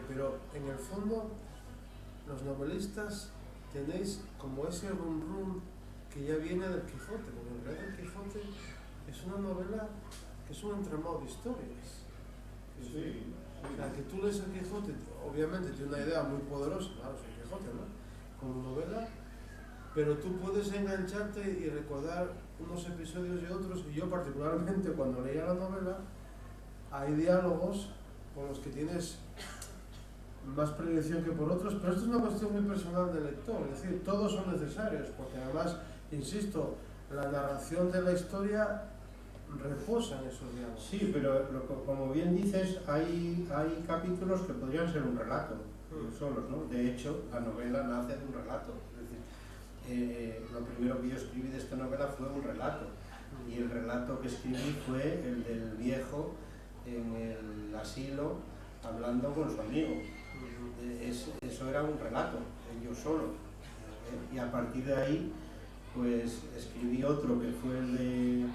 pero en el fondo los novelistas tenéis como ese rum que ya viene del Quijote, porque en realidad el Quijote es una novela que es un entramado de historias. Sí. O sea, que tú lees el Quijote, obviamente tiene una idea muy poderosa, claro, es el Quijote, ¿no? Como novela, pero tú puedes engancharte y recordar unos episodios y otros, y yo particularmente cuando leía la novela, hay diálogos con los que tienes más predilección que por otros, pero esto es una cuestión muy personal del lector, es decir, todos son necesarios, porque además, insisto, la narración de la historia reposa en esos diálogos. Sí, pero como bien dices, hay capítulos que podrían ser un relato, solos, ¿no? De hecho, la novela nace de un relato. Es decir, lo primero que yo escribí de esta novela fue un relato, y el relato que escribí fue el del viejo en el asilo hablando con su amigo. Eso era un relato, yo solo. Y a partir de ahí, pues escribí otro que fue el de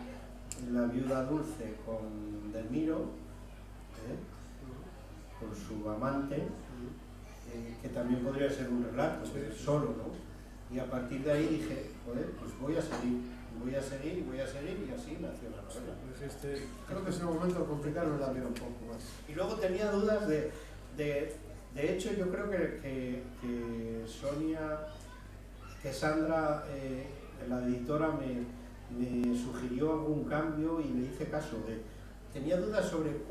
La viuda dulce con Delmiro, con su amante, que también podría ser un relato, solo, ¿no? Y a partir de ahí dije, joder, pues voy a seguir y así nació la novela. Creo que es el momento de complicarme la vida un poco más. Y luego tenía dudas de hecho yo creo que Sandra, la editora, me sugirió algún cambio y le hice caso. Tenía dudas sobre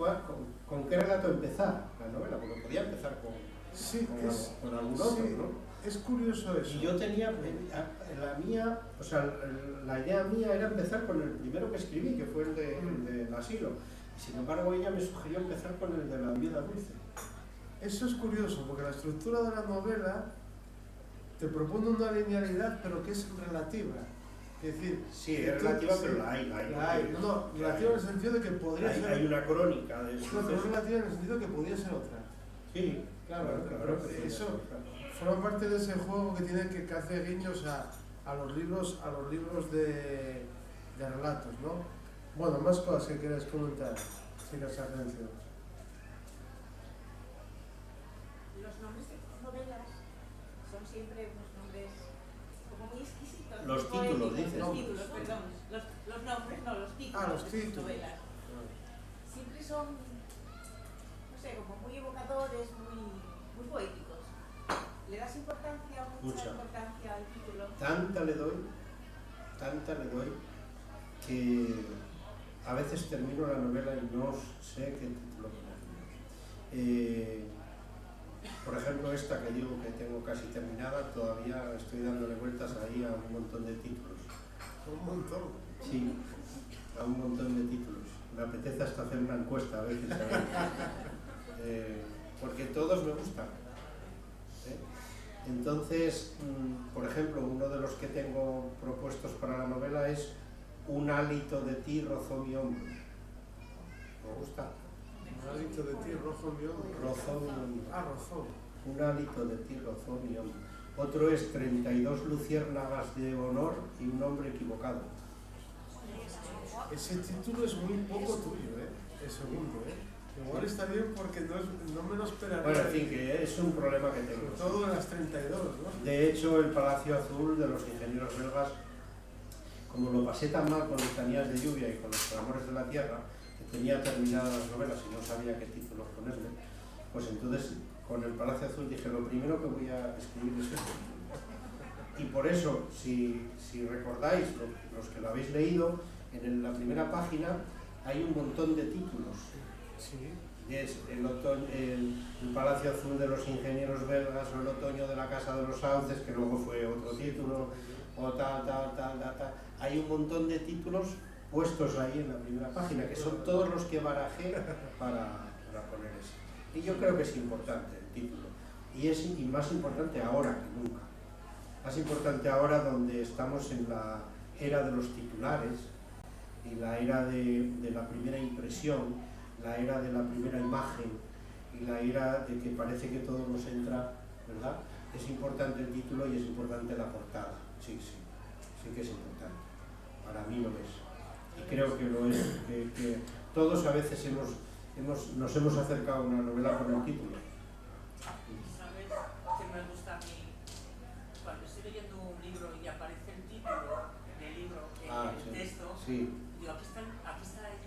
con qué relato empezar la novela, porque podía empezar con algún otro, ¿no? Es curioso eso. Y yo tenía, la mía, o sea, la idea mía era empezar con el primero que escribí, que fue el del asilo. Y sin embargo ella me sugirió empezar con el de la viuda dulce. Eso es curioso, porque la estructura de la novela te propone una linealidad, pero que es relativa. Es decir, Sí, que es tú- relativa, sí, pero la hay. No, relativa en el sentido de que podría ser. Hay una crónica de No, eso. pero es relativa en el sentido de que podría ser otra. Sí, Claro, claro. eso forma parte de ese juego que tiene que hacer guiños a los libros de relatos, ¿no? Bueno, más cosas que quieras comentar, sigas Agencio. Los nombres de tus novelas son siempre unos nombres como muy exquisitos. Los muy títulos, poéticos. dices. Los títulos, perdón. Los nombres, no, los títulos Ah, los de tus títulos. novelas. Siempre son, no sé, como muy evocadores, muy poéticos. ¿Le das importancia o mucha Mucha. importancia al título? Tanta le doy, que a veces termino la novela y no sé qué título poner. Por ejemplo, esta que digo que tengo casi terminada, todavía estoy dándole vueltas ahí a un montón de títulos. Un montón. Sí, a un montón de títulos. Me apetece hasta hacer una encuesta a veces. Porque todos me gustan. Entonces, por ejemplo, uno de los que tengo propuestos para la novela es Un hálito de ti rozó mi hombro. Me gusta. Un hálito de ti, rojo mi hombro. Rozó mi hombro. Ah, rozó. Un hálito de ti rozó mi hombro. Otro es 32 luciérnagas de honor y un hombre equivocado. Ese título es muy poco tuyo, el segundo, Igual está bien porque no me lo esperaría. Bueno, en fin, que es un problema que tengo. Sobre todo en las 32, ¿no? De hecho, el Palacio Azul de los ingenieros belgas, como lo pasé tan mal con Letanías de lluvia y con Los clamores de la tierra, que tenía terminadas las novelas y no sabía qué títulos ponerle, pues entonces con el Palacio Azul dije, lo primero que voy a escribir es esto. Y por eso, si recordáis, los que lo habéis leído, en la primera página hay un montón de títulos. Sí. Es el Palacio Azul de los ingenieros belgas, o el otoño de la Casa de los Sauces, que luego fue otro título, o tal. Hay un montón de títulos puestos ahí en la primera página, que son todos los que barajé para poner eso. Y yo creo que es importante el título. Y más importante ahora que nunca. Más importante ahora donde estamos en la era de los titulares y la era de la primera impresión, la era de la primera imagen y la era de que parece que todo nos entra, ¿verdad? Es importante el título y es importante la portada. Sí que es importante. Para mí lo es. Y creo que lo es. Que todos a veces nos hemos acercado a una novela con el título. ¿Sabes qué me gusta a mí? Cuando estoy leyendo un libro y aparece el título del libro en el texto, Sí, digo, aquí está el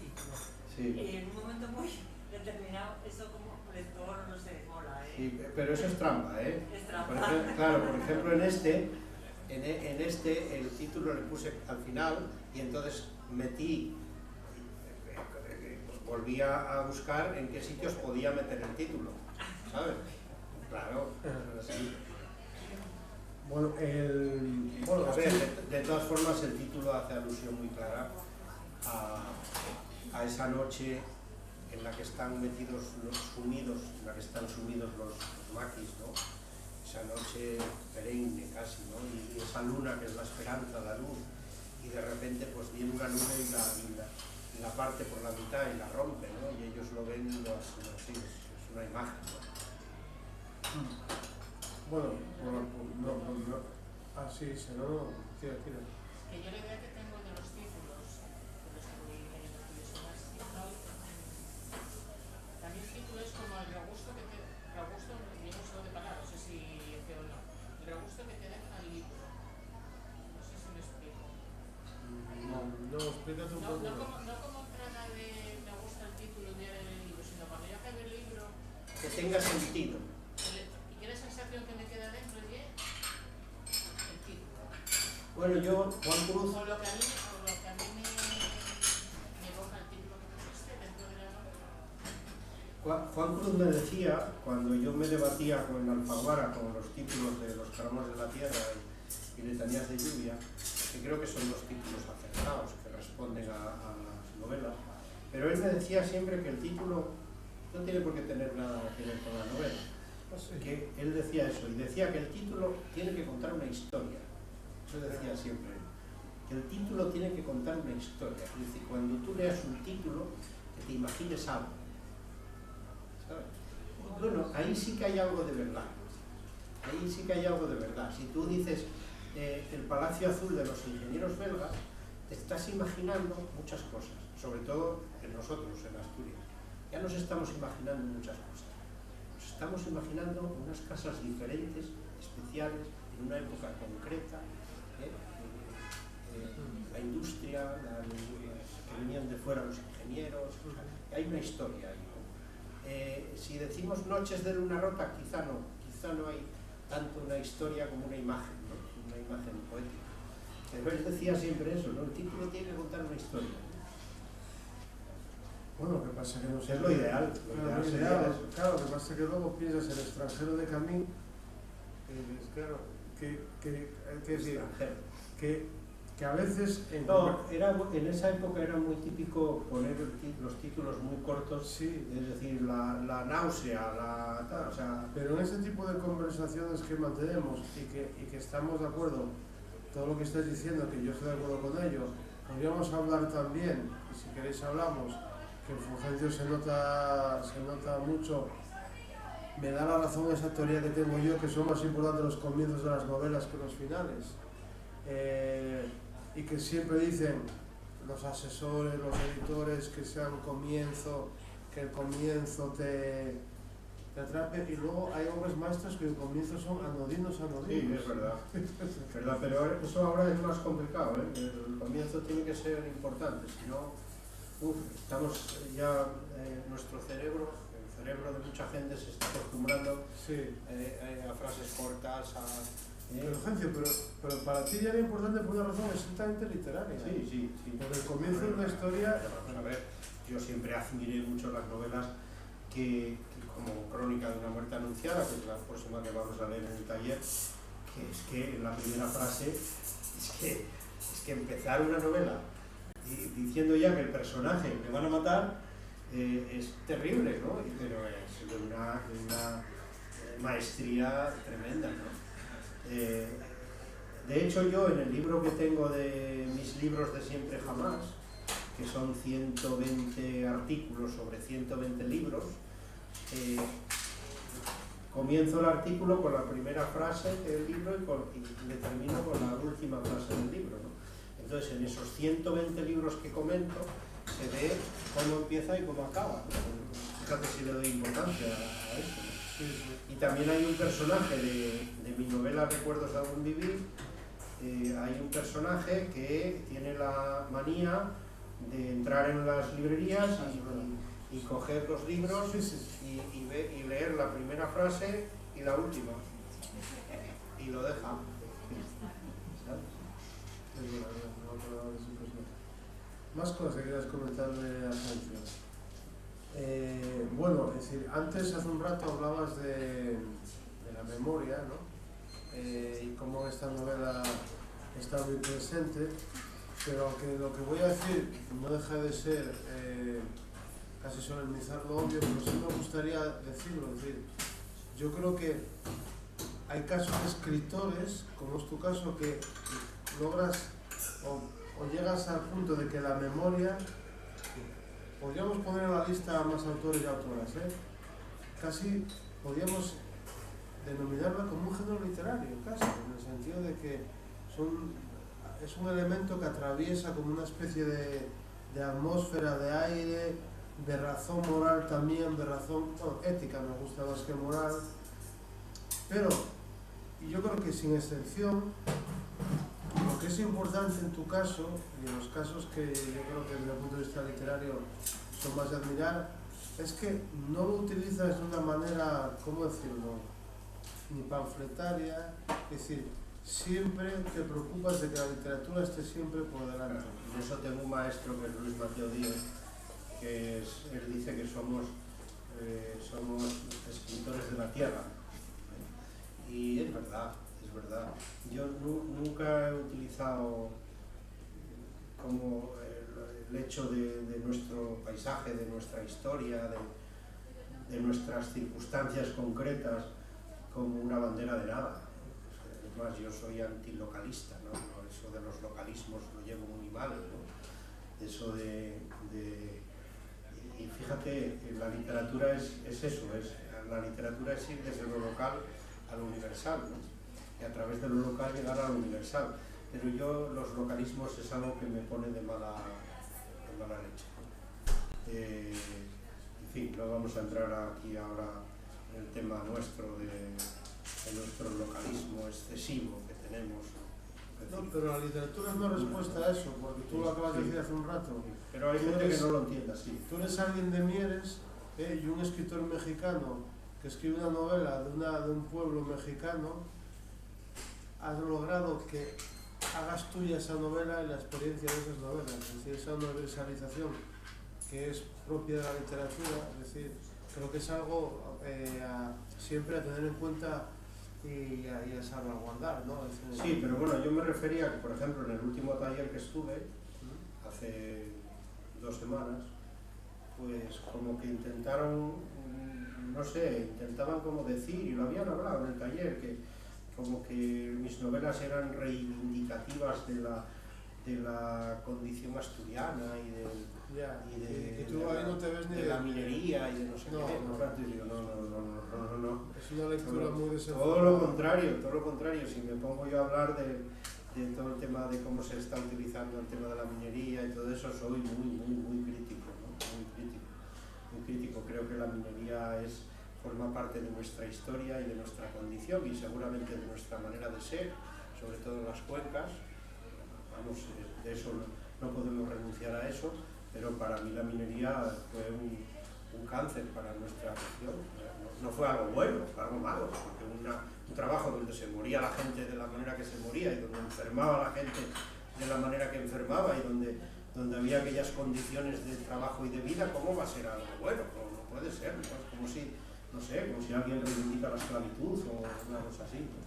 título. sí. Y en un momento muy determinado, eso como lector no se mola, Sí, pero eso es trampa, ¿eh? Es trampa. Por ejemplo, en este el título le puse al final y entonces volví a buscar en qué sitios podía meter el título, ¿sabes? Claro, así. Bueno, A ver, de todas formas el título hace alusión muy clara a esa noche en la que están sumidos los maquis, ¿no? Esa noche perenne casi, ¿no? Y esa luna que es la esperanza, la luz, y de repente pues viene una nube y la parte por la mitad y la rompe, ¿no? Y ellos lo ven y lo hacen así, es una imagen, ¿no? Bueno, no. Ah, sí, si no, tira. Que yo la idea que tengo de los títulos, de los que voy leyendo curiosidades, también el título es como el regusto que te... Regusto, yo no sé de palabras, no sé si es o no. El regusto que te deja el libro. No sé si me explico. No, explícate un poco. No como entrada de me gusta el título de el libro, sino cuando yo acabe el libro Que tenga sentido. y que la sensación que me queda dentro es el título. Bueno, yo, Juan Cruz, O lo que a mí me evoca el título que me pusiste dentro de la novela. Juan Cruz me decía, cuando yo me debatía con Alfaguara con los títulos de Los Caramos de la Tierra y Letanías de Lluvia, que creo que son los títulos acertados, que responden a las novelas, pero él me decía siempre que el título no tiene por qué tener nada que ver con la novela. Que él decía eso, y decía que el título tiene que contar una historia. Eso decía siempre él, que el título tiene que contar una historia. Es decir, cuando tú leas un título, que te imagines algo. ¿Sabes? Bueno, ahí sí que hay algo de verdad. Ahí sí que hay algo de verdad. Si tú dices el Palacio Azul de los ingenieros belgas, te estás imaginando muchas cosas, sobre todo en nosotros, en Asturias. Ya nos estamos imaginando muchas cosas. Nos estamos imaginando unas casas diferentes, especiales, en una época concreta, la industria, que venían de fuera los ingenieros, hay una historia ahí, ¿no? Si decimos Noches de Luna Rota, quizá no hay tanto una historia como una imagen, ¿no? Una imagen poética. Pero él decía siempre eso, ¿no? El título tiene que contar una historia. Bueno, lo que pasa que no sé. Es lo ideal. Claro, lo que pasa es que luego piensas el extranjero de Camus, claro, que a veces en esa época era muy típico poner los títulos muy cortos, sí, es decir, la náusea, o sea, pero en ese tipo de conversaciones que mantenemos y que estamos de acuerdo, todo lo que estáis diciendo, que yo estoy de acuerdo con ello, podríamos hablar también, y si queréis hablamos, que en Fulgencio se nota mucho. Me da la razón esa teoría que tengo yo, que son más importantes los comienzos de las novelas que los finales. Y que siempre dicen los asesores, los editores, que sea un comienzo, que el comienzo te atrape, y luego hay obras maestras que el comienzo son anodinos. Sí, es verdad. Pero eso ahora es más complicado, ¿eh? El comienzo tiene que ser importante, si no, estamos ya, nuestro cerebro, el cerebro de mucha gente se está acostumbrando a frases cortas, pero para ti ya era importante por una razón exactamente literaria. Sí. Porque el comienzo de una historia. A ver, yo siempre admiré mucho las novelas que como Crónica de una muerte anunciada, que es la próxima que vamos a leer en el taller, que es que en la primera frase es que empezar una novela diciendo ya que el personaje le van a matar es terrible, ¿no? Pero es de una maestría tremenda, ¿no? De hecho, yo en el libro que tengo de mis libros de Siempre Jamás, que son 120 artículos sobre 120 libros, comienzo el artículo con la primera frase del libro y le termino con la última frase del libro, ¿no? Entonces, en esos 120 libros que comento, se ve cómo empieza y cómo acaba. Fíjate si le doy importancia a esto, ¿no? Y también hay un personaje de mi novela Recuerdos de algún vivir, hay un personaje que tiene la manía de entrar en las librerías y coger los libros y leer la primera frase y la última, y lo deja. Más cosas que quieras comentar de Asencio. Bueno, es decir, antes hace un rato hablabas de la memoria, ¿no? Y cómo esta novela está muy presente, pero aunque lo que voy a decir no deja de ser casi solemnizar lo obvio, pero sí me gustaría decirlo. Es decir, yo creo que hay casos de escritores, como es tu caso, que logras o llegas al punto de que la memoria, podríamos poner en la lista más autores y autoras, casi podríamos denominarla como un género literario, casi, en el sentido de que es un elemento que atraviesa como una especie de atmósfera, de aire, de razón moral también, de razón ética, me gusta más que moral, pero yo creo que sin excepción, lo que es importante en tu caso, y en los casos que yo creo que desde el punto de vista literario son más de admirar, es que no lo utilizas de una manera, ¿cómo decirlo?, ni panfletaria, es decir, siempre te preocupas de que la literatura esté siempre por delante. En eso tengo un maestro que es Luis Mateo Díaz, él dice que somos que somos escritores de la tierra. Y es verdad, es verdad. Yo nunca he utilizado como el hecho de nuestro paisaje, de nuestra historia, de nuestras circunstancias concretas como una bandera de nada. Es más, yo soy antilocalista, ¿no? Eso de los localismos lo llevo muy mal, ¿no? Eso y fíjate, la literatura es eso, la literatura es ir desde lo local a lo universal, ¿no? Y a través de lo local llegar a lo universal. Pero yo los localismos es algo que me pone de mala leche, ¿no? En fin, no vamos a entrar aquí ahora en el tema nuestro de nuestro localismo excesivo que tenemos. No, pero la literatura es una respuesta a eso, porque tú lo acabas de decir hace un rato. Pero hay gente que no lo entiende así. Tú eres alguien de Mieres, y un escritor mexicano que escribe una novela de un pueblo mexicano, has logrado que hagas tuya esa novela y la experiencia de esas novelas, es decir, esa universalización que es propia de la literatura, es decir, creo que es algo siempre a tener en cuenta y a salvaguardar, ¿no? Sí, pero bueno, yo me refería que, por ejemplo, en el último taller que estuve, hace 2 semanas, pues como que intentaron, no sé, intentaban como decir, y lo habían hablado en el taller, que como que mis novelas eran reivindicativas de la condición asturiana y de la minería y de no sé qué. No. Es una lectura muy desenfocada. Todo lo contrario. Si me pongo yo a hablar de todo el tema de cómo se está utilizando el tema de la minería y todo eso, soy muy crítico, ¿no? Muy crítico. Creo que la minería forma parte de nuestra historia y de nuestra condición y seguramente de nuestra manera de ser, sobre todo en las cuencas. Vamos, de eso no podemos renunciar a eso, pero para mí la minería fue un cáncer para nuestra región. No fue algo bueno, fue algo malo, porque un trabajo donde se moría la gente de la manera que se moría y donde enfermaba la gente de la manera que enfermaba y donde había aquellas condiciones de trabajo y de vida, ¿cómo va a ser algo bueno? No puede ser, ¿no? Es como si, no sé, como si alguien reivindica la esclavitud o una cosa así, ¿no?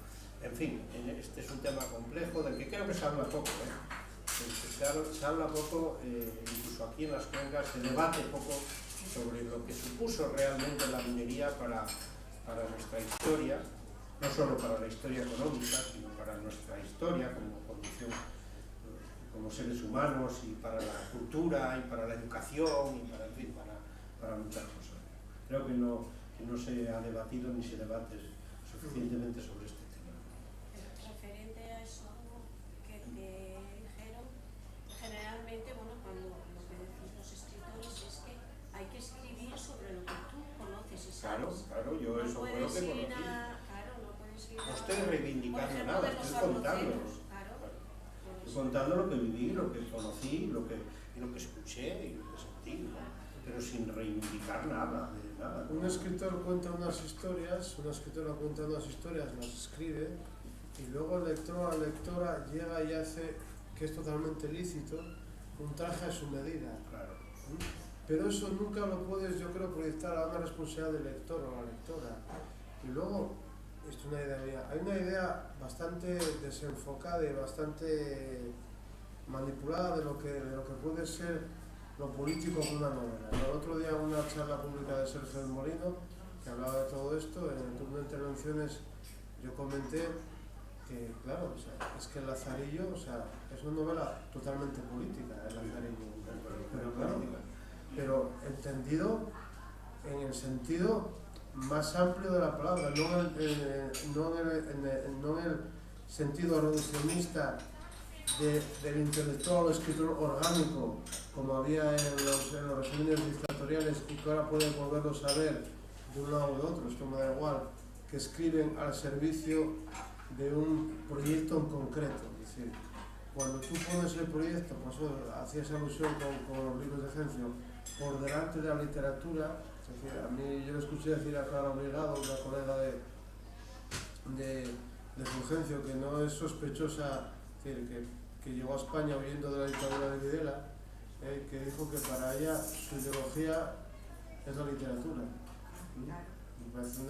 En fin, este es un tema complejo del que creo que se habla poco, se habla poco, incluso aquí en las cuencas se debate poco sobre lo que supuso realmente la minería para nuestra historia, no solo para la historia económica, sino para nuestra historia como condición, como seres humanos, y para la cultura, y para la educación, y para, en fin, para muchas cosas. Creo que no se ha debatido ni se debate suficientemente sobre este tema. Referente a eso que te dijeron, generalmente, bueno, cuando lo que decís los escritores es que hay que escribir sobre lo que tú conoces y sabes. Claro, yo no eso fue lo que conocí. No puedes ir No estoy reivindicando nada, estoy contando. Estoy contando lo que viví, lo que conocí, lo que escuché y lo que sentí, ¿no? Pero sin reivindicar nada, de nada. Un escritor cuenta unas historias, una escritora cuenta unas historias, las escribe, y luego el lector o la lectora llega y hace, que es totalmente lícito, un traje a su medida. Claro. Pero eso nunca lo puedes, yo creo, proyectar a una responsabilidad del lector o la lectora. Y luego, esto es una idea mía, hay una idea bastante desenfocada y bastante manipulada de lo que puede ser lo político con una novela. El otro día, en una charla pública de Sergio del Molino, que hablaba de todo esto, en el turno de intervenciones yo comenté que, claro, o sea, es que El Lazarillo, o sea, es una novela totalmente política, El Lazarillo, pero claro, pero entendido en el sentido más amplio de la palabra, no en el sentido reduccionista del intelectual o escritor orgánico, como había en los regímenes dictatoriales y que ahora pueden volverlos a ver de un lado o de otro, esto me da igual, que escriben al servicio de un proyecto en concreto. Es decir, cuando tú pones el proyecto, pues hacías alusión con los libros de Gencio, por delante de la literatura, es decir, a mí yo le escuché decir a Clara Obligado, una colega de Fulgencio, que no es sospechosa, es decir, que llegó a España huyendo de la dictadura de Videla, que dijo que para ella su ideología es la literatura. Claro. Me parece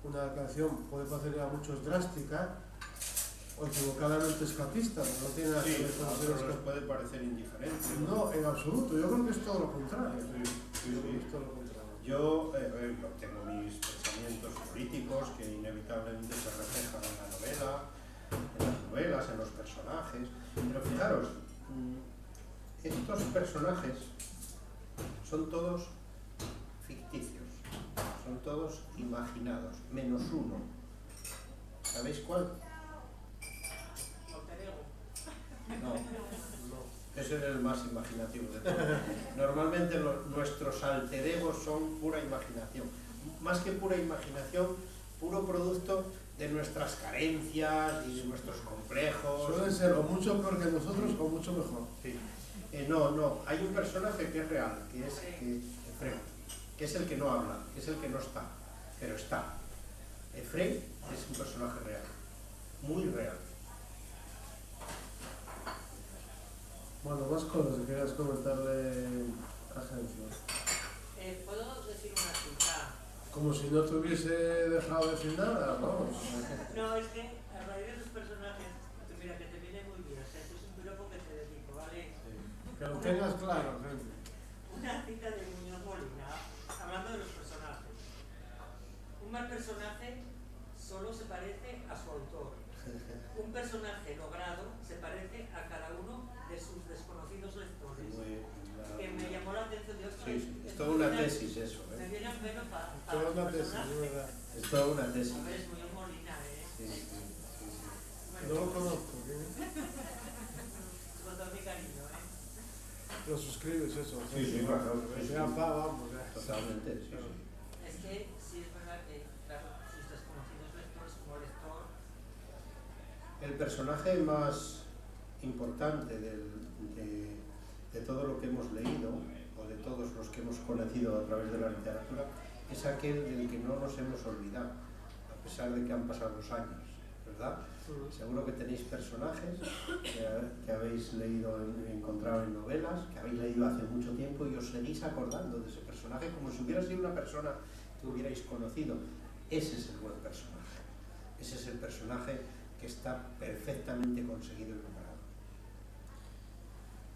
una declaración, puede parecer a muchos drástica o equivocadamente escapista, no tiene nada que Sí, ver con a ser otros les escapista. puede parecer indiferente. No, en absoluto, yo creo que es todo lo contrario. Sí, Yo creo que sí. es todo lo contrario. Yo tengo mis pensamientos políticos que inevitablemente se reflejan en la novela, en las novelas, en los personajes, pero fijaros, estos personajes son todos ficticios, son todos imaginados, menos uno. ¿Sabéis cuál? Alter ego. No, No. ese es el más imaginativo de todos. Normalmente nuestros alter egos son pura imaginación. Más que pura imaginación, puro producto de nuestras carencias y de nuestros complejos. Suelen ser o mucho peor que nosotros o mucho mejor. Sí. No, hay un personaje que es real, que es Efraín, que es el que no habla, que es el que no está, pero está. Efraín es un personaje real, muy real. Bueno, más cosas que querías comentarle a Agencia. ¿Puedo decir una cita? Como si no te hubiese dejado decir nada, vamos. No, es que a raíz de sus personajes, mira, que te viene muy bien, o sea, esto es un piropo que te dedico, ¿vale? Que lo tengas claro, gente. Una cita de Muñoz Molina, hablando de los personajes. Un mal personaje solo se parece a su autor. Un personaje logrado se parece a cada uno de sus desconocidos lectores. Que me llamó la atención de otros. Sí, es toda una tesis eso. Me viene al pelo para Toda una tesis, de verdad. Es toda una tesis. Hombre, es Muñoz Molina, Sí. Bueno, No lo conozco, ¿eh? con todo mi cariño, Lo suscribes eso. Sí, claro. Ya vamos, ya. Totalmente, sí. Es que sí es verdad que, claro, sus desconocidos lectores como lector. El personaje más importante de todo lo que hemos leído, o de todos los que hemos conocido a través de la literatura, es aquel del que no nos hemos olvidado, a pesar de que han pasado los años, ¿verdad? Seguro que tenéis personajes que habéis leído, encontrado en novelas, que habéis leído hace mucho tiempo y os seguís acordando de ese personaje como si hubiera sido una persona que hubierais conocido. Ese es el buen personaje. Ese es el personaje que está perfectamente conseguido y logrado.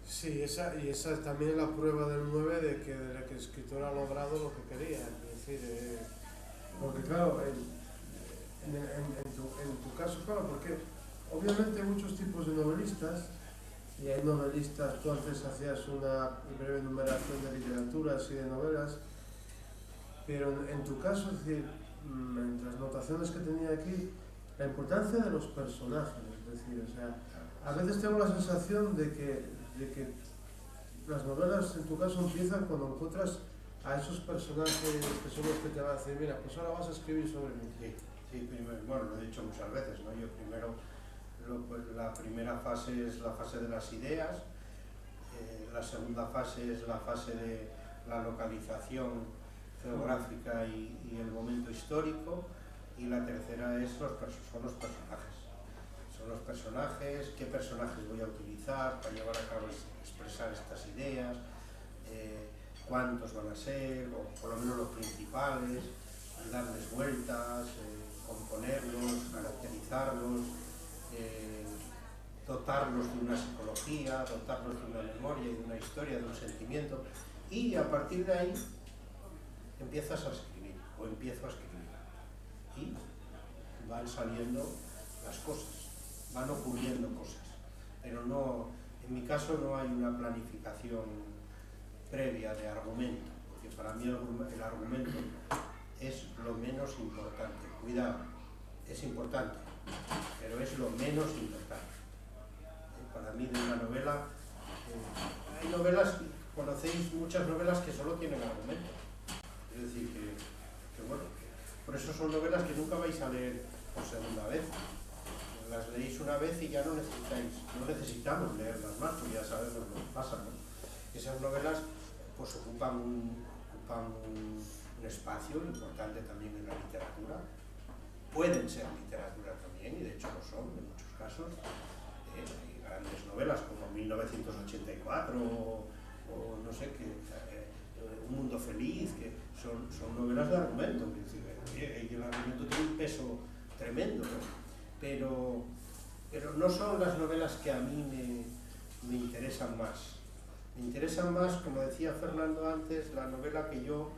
Sí, esa es también la prueba del 9 de que el escritor ha logrado lo que quería. Es decir, porque claro, en tu caso, claro, porque obviamente hay muchos tipos de novelistas y hay novelistas, tú antes hacías una breve enumeración de literaturas y de novelas, pero en tu caso, es decir, entre las notaciones que tenía aquí, la importancia de los personajes, es decir, o sea, a veces tengo la sensación de que las novelas en tu caso empiezan cuando encuentras a esos personajes que son los que te van a decir, mira, pues ahora vas a escribir sobre mí. Sí, primero, bueno, lo he dicho muchas veces, ¿no? Yo primero, pues, la primera fase es la fase de las ideas, la segunda fase es la fase de la localización geográfica y el momento histórico, y la tercera son los personajes. Son los personajes, qué personajes voy a utilizar para llevar a cabo y expresar estas ideas, cuántos van a ser, o por lo menos los principales, darles vueltas, componerlos, caracterizarlos, dotarlos de una psicología, dotarlos de una memoria, de una historia, de un sentimiento, y a partir de ahí empiezas a escribir, o empiezo a escribir, y van saliendo las cosas, van ocurriendo cosas, pero no, en mi caso no hay una planificación previa de argumento, porque para mí el argumento es lo menos importante. Cuidado, es importante, pero es lo menos importante. Para mí de una novela, hay novelas, conocéis muchas novelas que solo tienen argumento, es decir, que bueno, por eso son novelas que nunca vais a leer por segunda vez. Las leéis una vez y ya no necesitamos leerlas más, porque ya sabemos lo que pasa, ¿no? Esas novelas pues ocupan un espacio importante también en la literatura, pueden ser literatura también, y de hecho lo son en muchos casos. Hay grandes novelas como 1984 o no sé, Un mundo feliz, que son novelas de argumento, es decir, y el argumento tiene un peso tremendo, ¿no? Pero no son las novelas que a mí me interesan más. Me interesan más, como decía Fernando antes, la novela que yo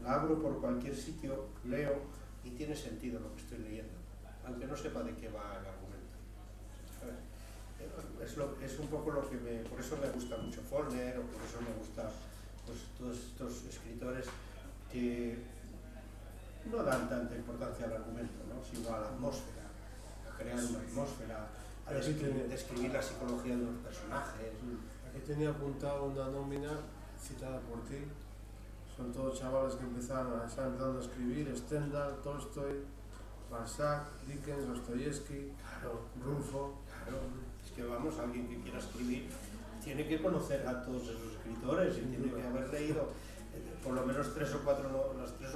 la abro por cualquier sitio, leo y tiene sentido lo que estoy leyendo, aunque no sepa de qué va el argumento. Es un poco lo que por eso me gusta mucho Faulkner, o por eso me gusta pues, todos estos escritores que no dan tanta importancia al argumento, ¿no? Sino a la atmósfera, a crear una atmósfera, a describir la psicología de los personajes. Aquí tenía apuntado una nómina citada por ti. Son todos chavales que están empezando a escribir: Stendhal, Tolstoy, Balzac, Dickens, Dostoyevsky, Rulfo. Claro, es que vamos, alguien que quiera escribir tiene que conocer a todos esos escritores y tiene que haber leído por lo menos las 3 o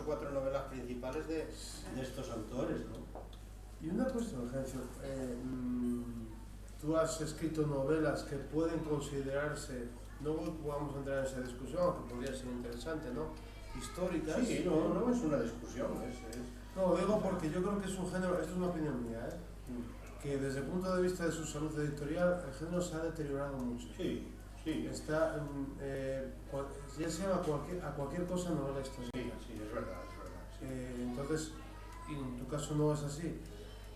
4 novelas principales de estos autores, ¿no? Y una cuestión, Gencio, tú has escrito novelas que pueden considerarse, no vamos a entrar en esa discusión, aunque podría ser interesante, ¿no? Históricas. Sí, no es una discusión, No, digo porque yo creo que es un género, esto es una opinión mía, que desde el punto de vista de su salud editorial, el género se ha deteriorado mucho. Sí. Está, ya se llama a cualquier cosa novela histórica. Sí, es verdad. Sí. Entonces, y en tu caso no es así.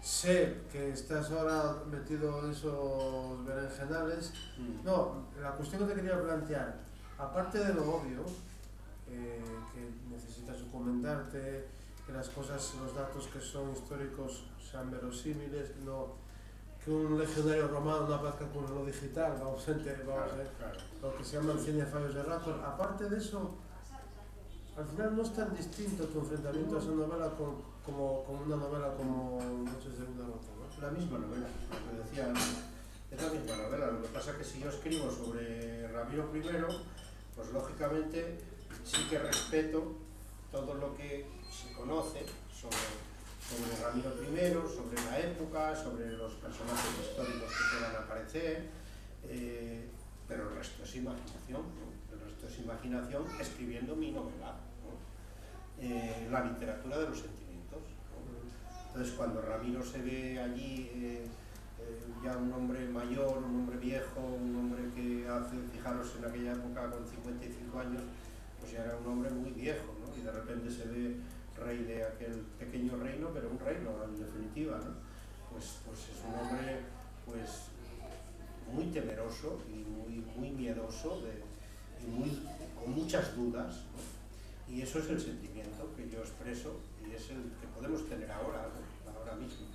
Sé que estás ahora metido en esos berenjenales. No, la cuestión que te quería plantear, aparte de lo obvio, que necesitas documentarte, que las cosas, los datos que son históricos sean verosímiles, no que un legionario romano no aparezca con lo digital, vamos a ver, lo que se llaman 100 fallos de Rapport. Aparte de eso, al final no es tan distinto tu enfrentamiento a esa novela como una novela como Noches de Luna Rota, ¿no? La misma novela, lo que decía antes, es la misma novela. Lo que pasa es que si yo escribo sobre Ramiro I, pues lógicamente sí que respeto todo lo que se conoce sobre Ramiro I, sobre la época, sobre los personajes históricos que puedan aparecer, pero el resto es imaginación, ¿no? El resto es imaginación escribiendo mi novela, ¿no? La literatura de los sentimientos, ¿no? Entonces cuando Ramiro se ve allí ya un hombre mayor, un hombre viejo, un hombre que hace, fijaros en aquella época con 55 años, pues ya era un hombre muy viejo, ¿no? Y de repente se ve rey de aquel pequeño reino, pero un reino en definitiva, ¿no? Pues es un hombre pues muy temeroso y muy miedoso con muchas dudas, ¿no? Y eso es el sentimiento que yo expreso y es el que podemos tener ahora, ¿no? Ahora mismo.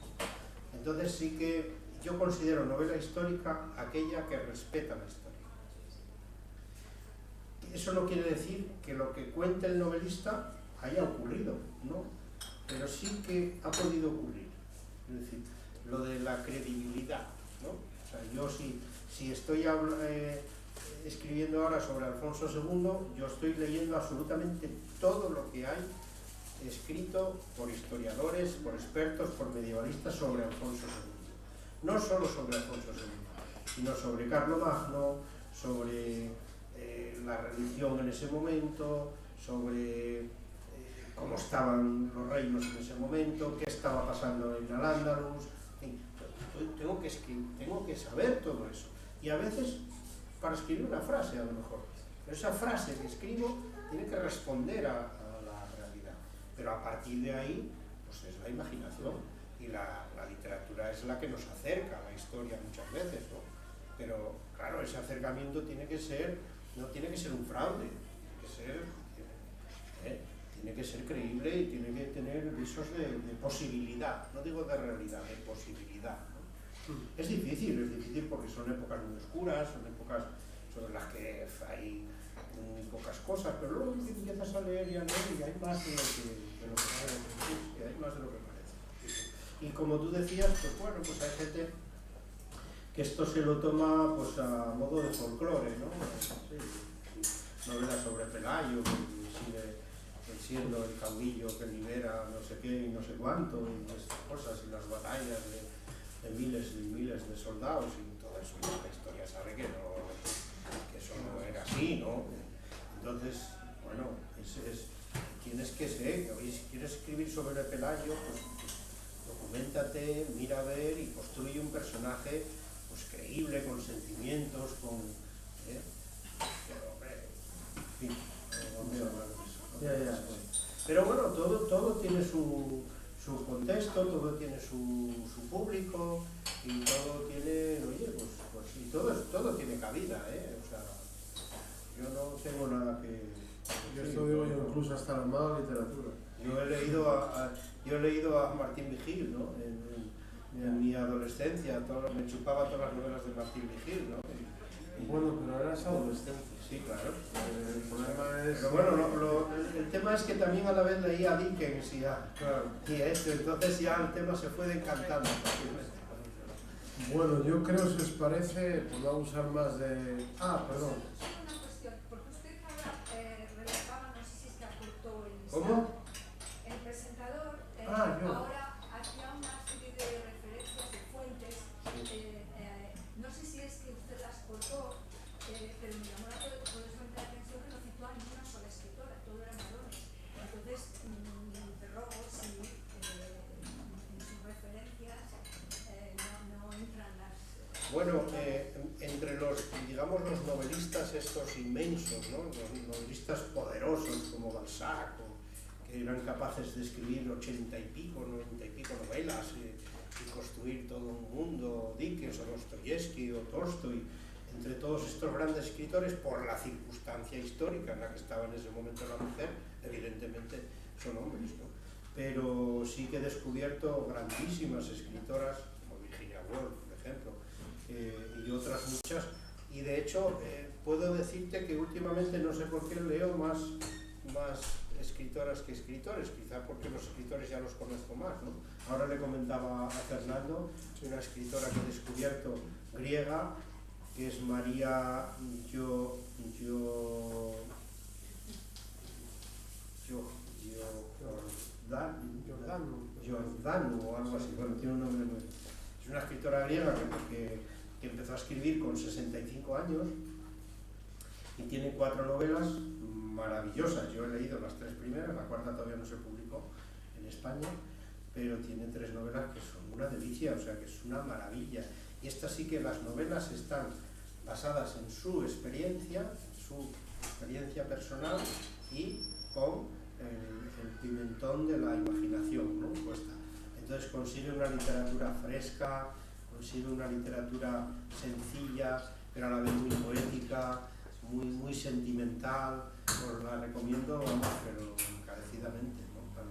Entonces sí que yo considero novela histórica aquella que respeta la historia. Eso no quiere decir que lo que cuenta el novelista haya ocurrido, ¿no? Pero sí que ha podido ocurrir. Es decir, lo de la credibilidad, ¿no? O sea, yo si estoy escribiendo ahora sobre Alfonso II, yo estoy leyendo absolutamente todo lo que hay escrito por historiadores, por expertos, por medievalistas sobre Alfonso II. No solo sobre Alfonso II, sino sobre Carlomagno, sobre la religión en ese momento, sobre cómo estaban los reinos en ese momento, qué estaba pasando en Al-Ándalus. Tengo que saber todo eso. Y a veces para escribir una frase a lo mejor. Pero esa frase que escribo tiene que responder a la realidad. Pero a partir de ahí, pues es la imaginación. Y la literatura es la que nos acerca a la historia muchas veces, ¿no? Pero claro, ese acercamiento no tiene que ser un fraude, tiene que ser creíble y tiene que tener visos de posibilidad, no digo de realidad, de posibilidad, ¿no? Es difícil porque son épocas muy oscuras, son épocas sobre las que hay muy pocas cosas, pero luego empiezas a leer y a leer y hay más de lo que parece. Y como tú decías, pues bueno, pues hay gente que esto se lo toma pues a modo de folclore, ¿no? Sí, novelas sobre Pelayo, que sigue siendo el caudillo que libera no sé qué y no sé cuánto, y estas cosas, y las batallas de miles y miles de soldados y todo eso. La historia sabe que eso no era así, ¿no? Entonces, bueno, tienes que ser, oye, si quieres escribir sobre Pelayo, pues documéntate, mira a ver y construye un personaje pues creíble, con sentimientos, con... Pero, hombre, en fin, no vamos a hablar de eso, ¿no? Ya. Pero bueno, todo tiene su contexto, todo tiene su público y todo tiene, oye, pues y todo tiene cabida, o sea, yo no tengo nada que... Yo esto digo yo incluso hasta la mala literatura. Yo he leído a Martín Vigil, ¿no? En mi adolescencia, me chupaba todas las novelas de Martín Vigil, ¿no? Bueno, pero eras adolescente. Sí, claro. El problema es... Pero bueno, el tema es que también a la vez leía a Dickens y a esto, entonces ya el tema se fue decantando. Bueno, yo creo, si os parece, pues vamos a usar más de... Ah, perdón. Solo una cuestión, porque usted ahora relataba, no sé si es que aportó el ¿Cómo? el presentador, Yo. ahora hacía una serie de referencias de fuentes, no sé si es que usted las cortó, pero me llamó poderosamente la atención que no citó a ninguna sola escritora, todo eran varones. Entonces me interrogo si en sus referencias no entran las... Bueno, entre los, digamos, los novelistas estos inmensos, ¿no? Los novelistas poderosos como Balzac, que eran capaces de escribir 80 y pico, 90 y pico novelas y construir todo un mundo, Dickens o Dostoyevsky o Tolstoy, entre todos estos grandes escritores, por la circunstancia histórica en la que estaba en ese momento la mujer, evidentemente son hombres, ¿no? Pero sí que he descubierto grandísimas escritoras, como Virginia Woolf, por ejemplo, y otras muchas, y de hecho puedo decirte que últimamente no sé por qué leo más escritoras que escritores, quizá porque los escritores ya los conozco más, ¿no? Ahora le comentaba a Fernando una escritora que he descubierto griega, que es María Giordano o algo así, bueno, tiene un nombre muy... Es una escritora griega que empezó a escribir con 65 años y tiene 4 novelas maravillosas. Yo he leído las 3 primeras, la cuarta todavía no se publicó en España, pero tiene 3 novelas que son una delicia, o sea que es una maravilla. Y estas sí que las novelas están basadas en su experiencia personal y con el pimentón de la imaginación, ¿no? Puesta. Entonces consigue una literatura fresca, consigue una literatura sencilla, pero a la vez muy poética, muy sentimental. Os la recomiendo, vamos, pero encarecidamente, ¿no? Para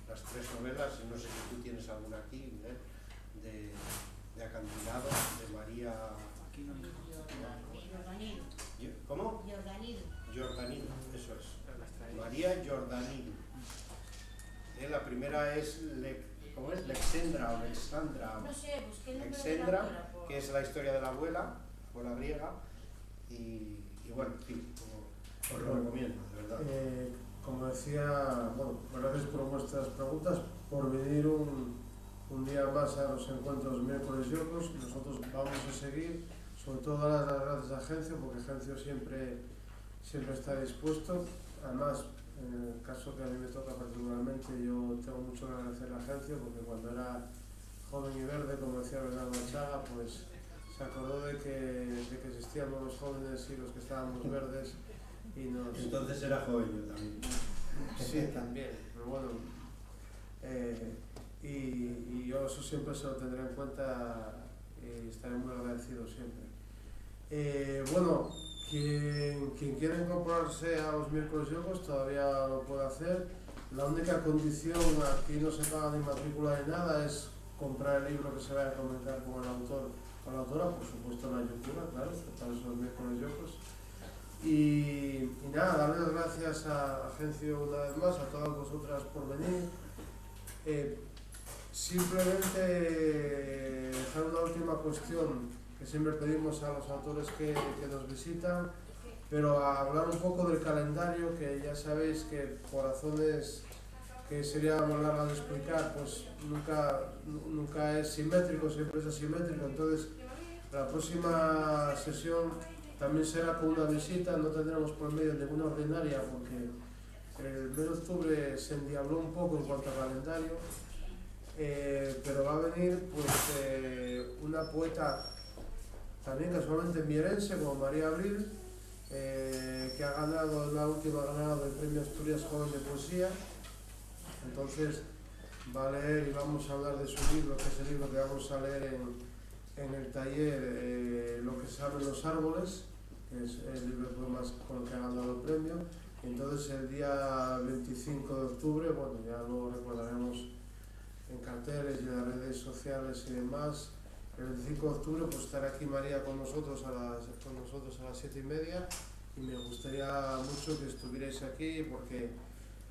las 3 novelas, no sé si tú tienes alguna aquí, de Acantilado, de María... Giordanino. ¿Cómo? Giordanino, eso es. María Giordanino. La primera es, ¿cómo es? Lexendra o Alexandra. No sé, busqué el nombre de la Lexendra, autora por... que es la historia de la abuela griega, y bueno, en fin, os lo recomiendo, de verdad. Como decía, bueno, gracias por vuestras preguntas, por venir un día más a los encuentros miércoles yocos. Nosotros vamos a seguir, sobre todo a las gracias a Agencio, porque Agencio siempre está dispuesto. Además, en el caso que a mí me toca particularmente, yo tengo mucho que agradecer a Agencio, porque cuando era joven y verde, como decía Bernardo Chaga, pues se acordó de que existíamos los jóvenes y los que estábamos verdes, y nos... Entonces era joven yo también. Sí, también, pero bueno, y yo eso siempre se lo tendré en cuenta y estaré muy agradecido siempre. Bueno, quien quiera incorporarse a los miércoles yocos todavía lo puede hacer. La única condición, aquí no se paga ni matrícula ni nada, es comprar el libro que se vaya a comentar con el autor o la autora, por supuesto la youtube, claro, para esos miércoles yocos. Y nada, darles las gracias a Agencio una vez más, a todas vosotras por venir. Simplemente dejar una última cuestión que siempre pedimos a los autores que nos visitan, pero a hablar un poco del calendario, que ya sabéis que por razones que sería muy larga de explicar, pues nunca es simétrico, siempre es asimétrico. Entonces la próxima sesión también será con una visita, no tendremos por medio ninguna ordinaria, porque El mes de octubre se endiabló un poco en cuanto al calendario, pero va a venir pues una poeta también casualmente mierense como María Abril, que ha ganado, la última ganado el premio Asturias Joven de Poesía. Entonces va a leer y vamos a hablar de su libro, que es el libro que vamos a leer en el taller, Lo que saben los árboles, que es el libro de poemas con el que ha ganado el premio. Entonces el día 25 de octubre, bueno, ya lo recordaremos en carteles y en las redes sociales y demás. El 25 de octubre pues estará aquí María con nosotros a las 7:30, y me gustaría mucho que estuvierais aquí porque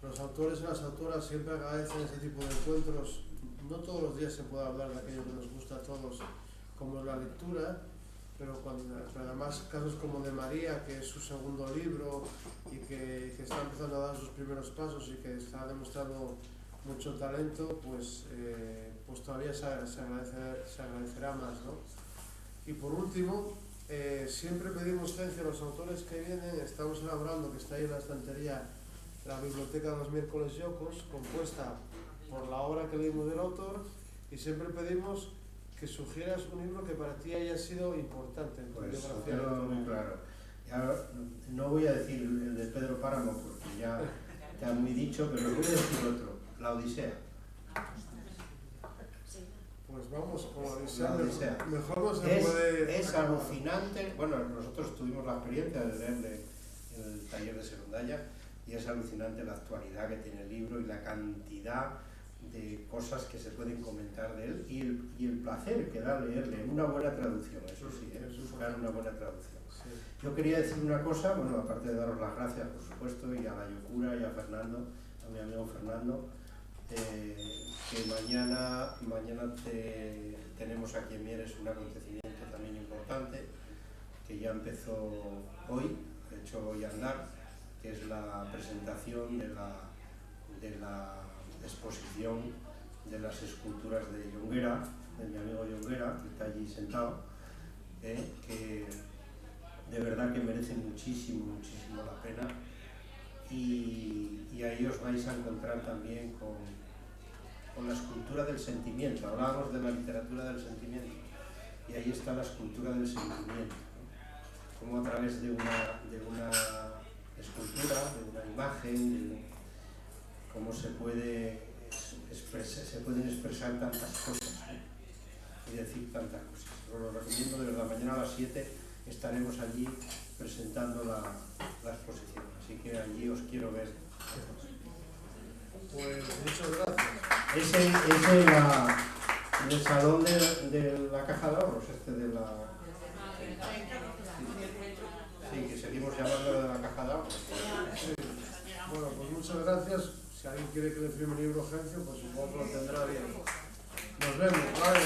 los autores y las autoras siempre agradecen este tipo de encuentros. No todos los días se puede hablar de aquello que nos gusta a todos, como es la lectura, pero además casos como de María, que es su segundo libro y que está empezando a dar sus primeros pasos y que está demostrando mucho talento, pues todavía se agradecerá más, ¿no? Y por último, siempre pedimos ciencia a los autores que vienen. Estamos elaborando, que está ahí en la estantería, la biblioteca de los miércoles yocos, compuesta por la obra que leímos del autor, y siempre pedimos que sugieras un libro que para ti haya sido importante en tu Pues biografía. lo tengo muy claro. Ya, no voy a decir el de Pedro Páramo porque ya te han muy dicho, pero voy a decir otro, La Odisea. Pues vamos con la La Odisea. Odisea. Mejor no se puede. Es alucinante. Bueno, nosotros tuvimos la experiencia de leerle en el taller de Serondalla y es alucinante la actualidad que tiene el libro y la cantidad de cosas que se pueden comentar de él y el placer que da leerle en una buena traducción, eso sí, buscar una buena traducción. Sí. Yo quería decir una cosa, bueno, aparte de daros las gracias, por supuesto, y a la Yocura y a Fernando, a mi amigo Fernando, que mañana tenemos aquí en Mieres un acontecimiento también importante, que ya empezó hoy, de hecho hoy a andar, que es la presentación de la exposición de las esculturas de Llonguera, de mi amigo Llonguera, que está allí sentado, que de verdad que merece muchísimo la pena, y ahí os vais a encontrar también con la escultura del sentimiento. Hablábamos de la literatura del sentimiento, y ahí está la escultura del sentimiento, ¿no? Como a través de una escultura, de una imagen, cómo se pueden expresar tantas cosas, ¿no? Y decir tantas cosas. Os lo recomiendo de verdad. Mañana a las 7 estaremos allí presentando la exposición, así que allí os quiero ver. Pues muchas gracias. Ese en el salón de la caja de ahorros, de la... Sí, que seguimos llamando de la caja de ahorros. Sí. Bueno, pues muchas gracias. Si alguien quiere que le firme el libro Gencio, pues supongo que lo tendrá bien. Nos vemos, ¿vale?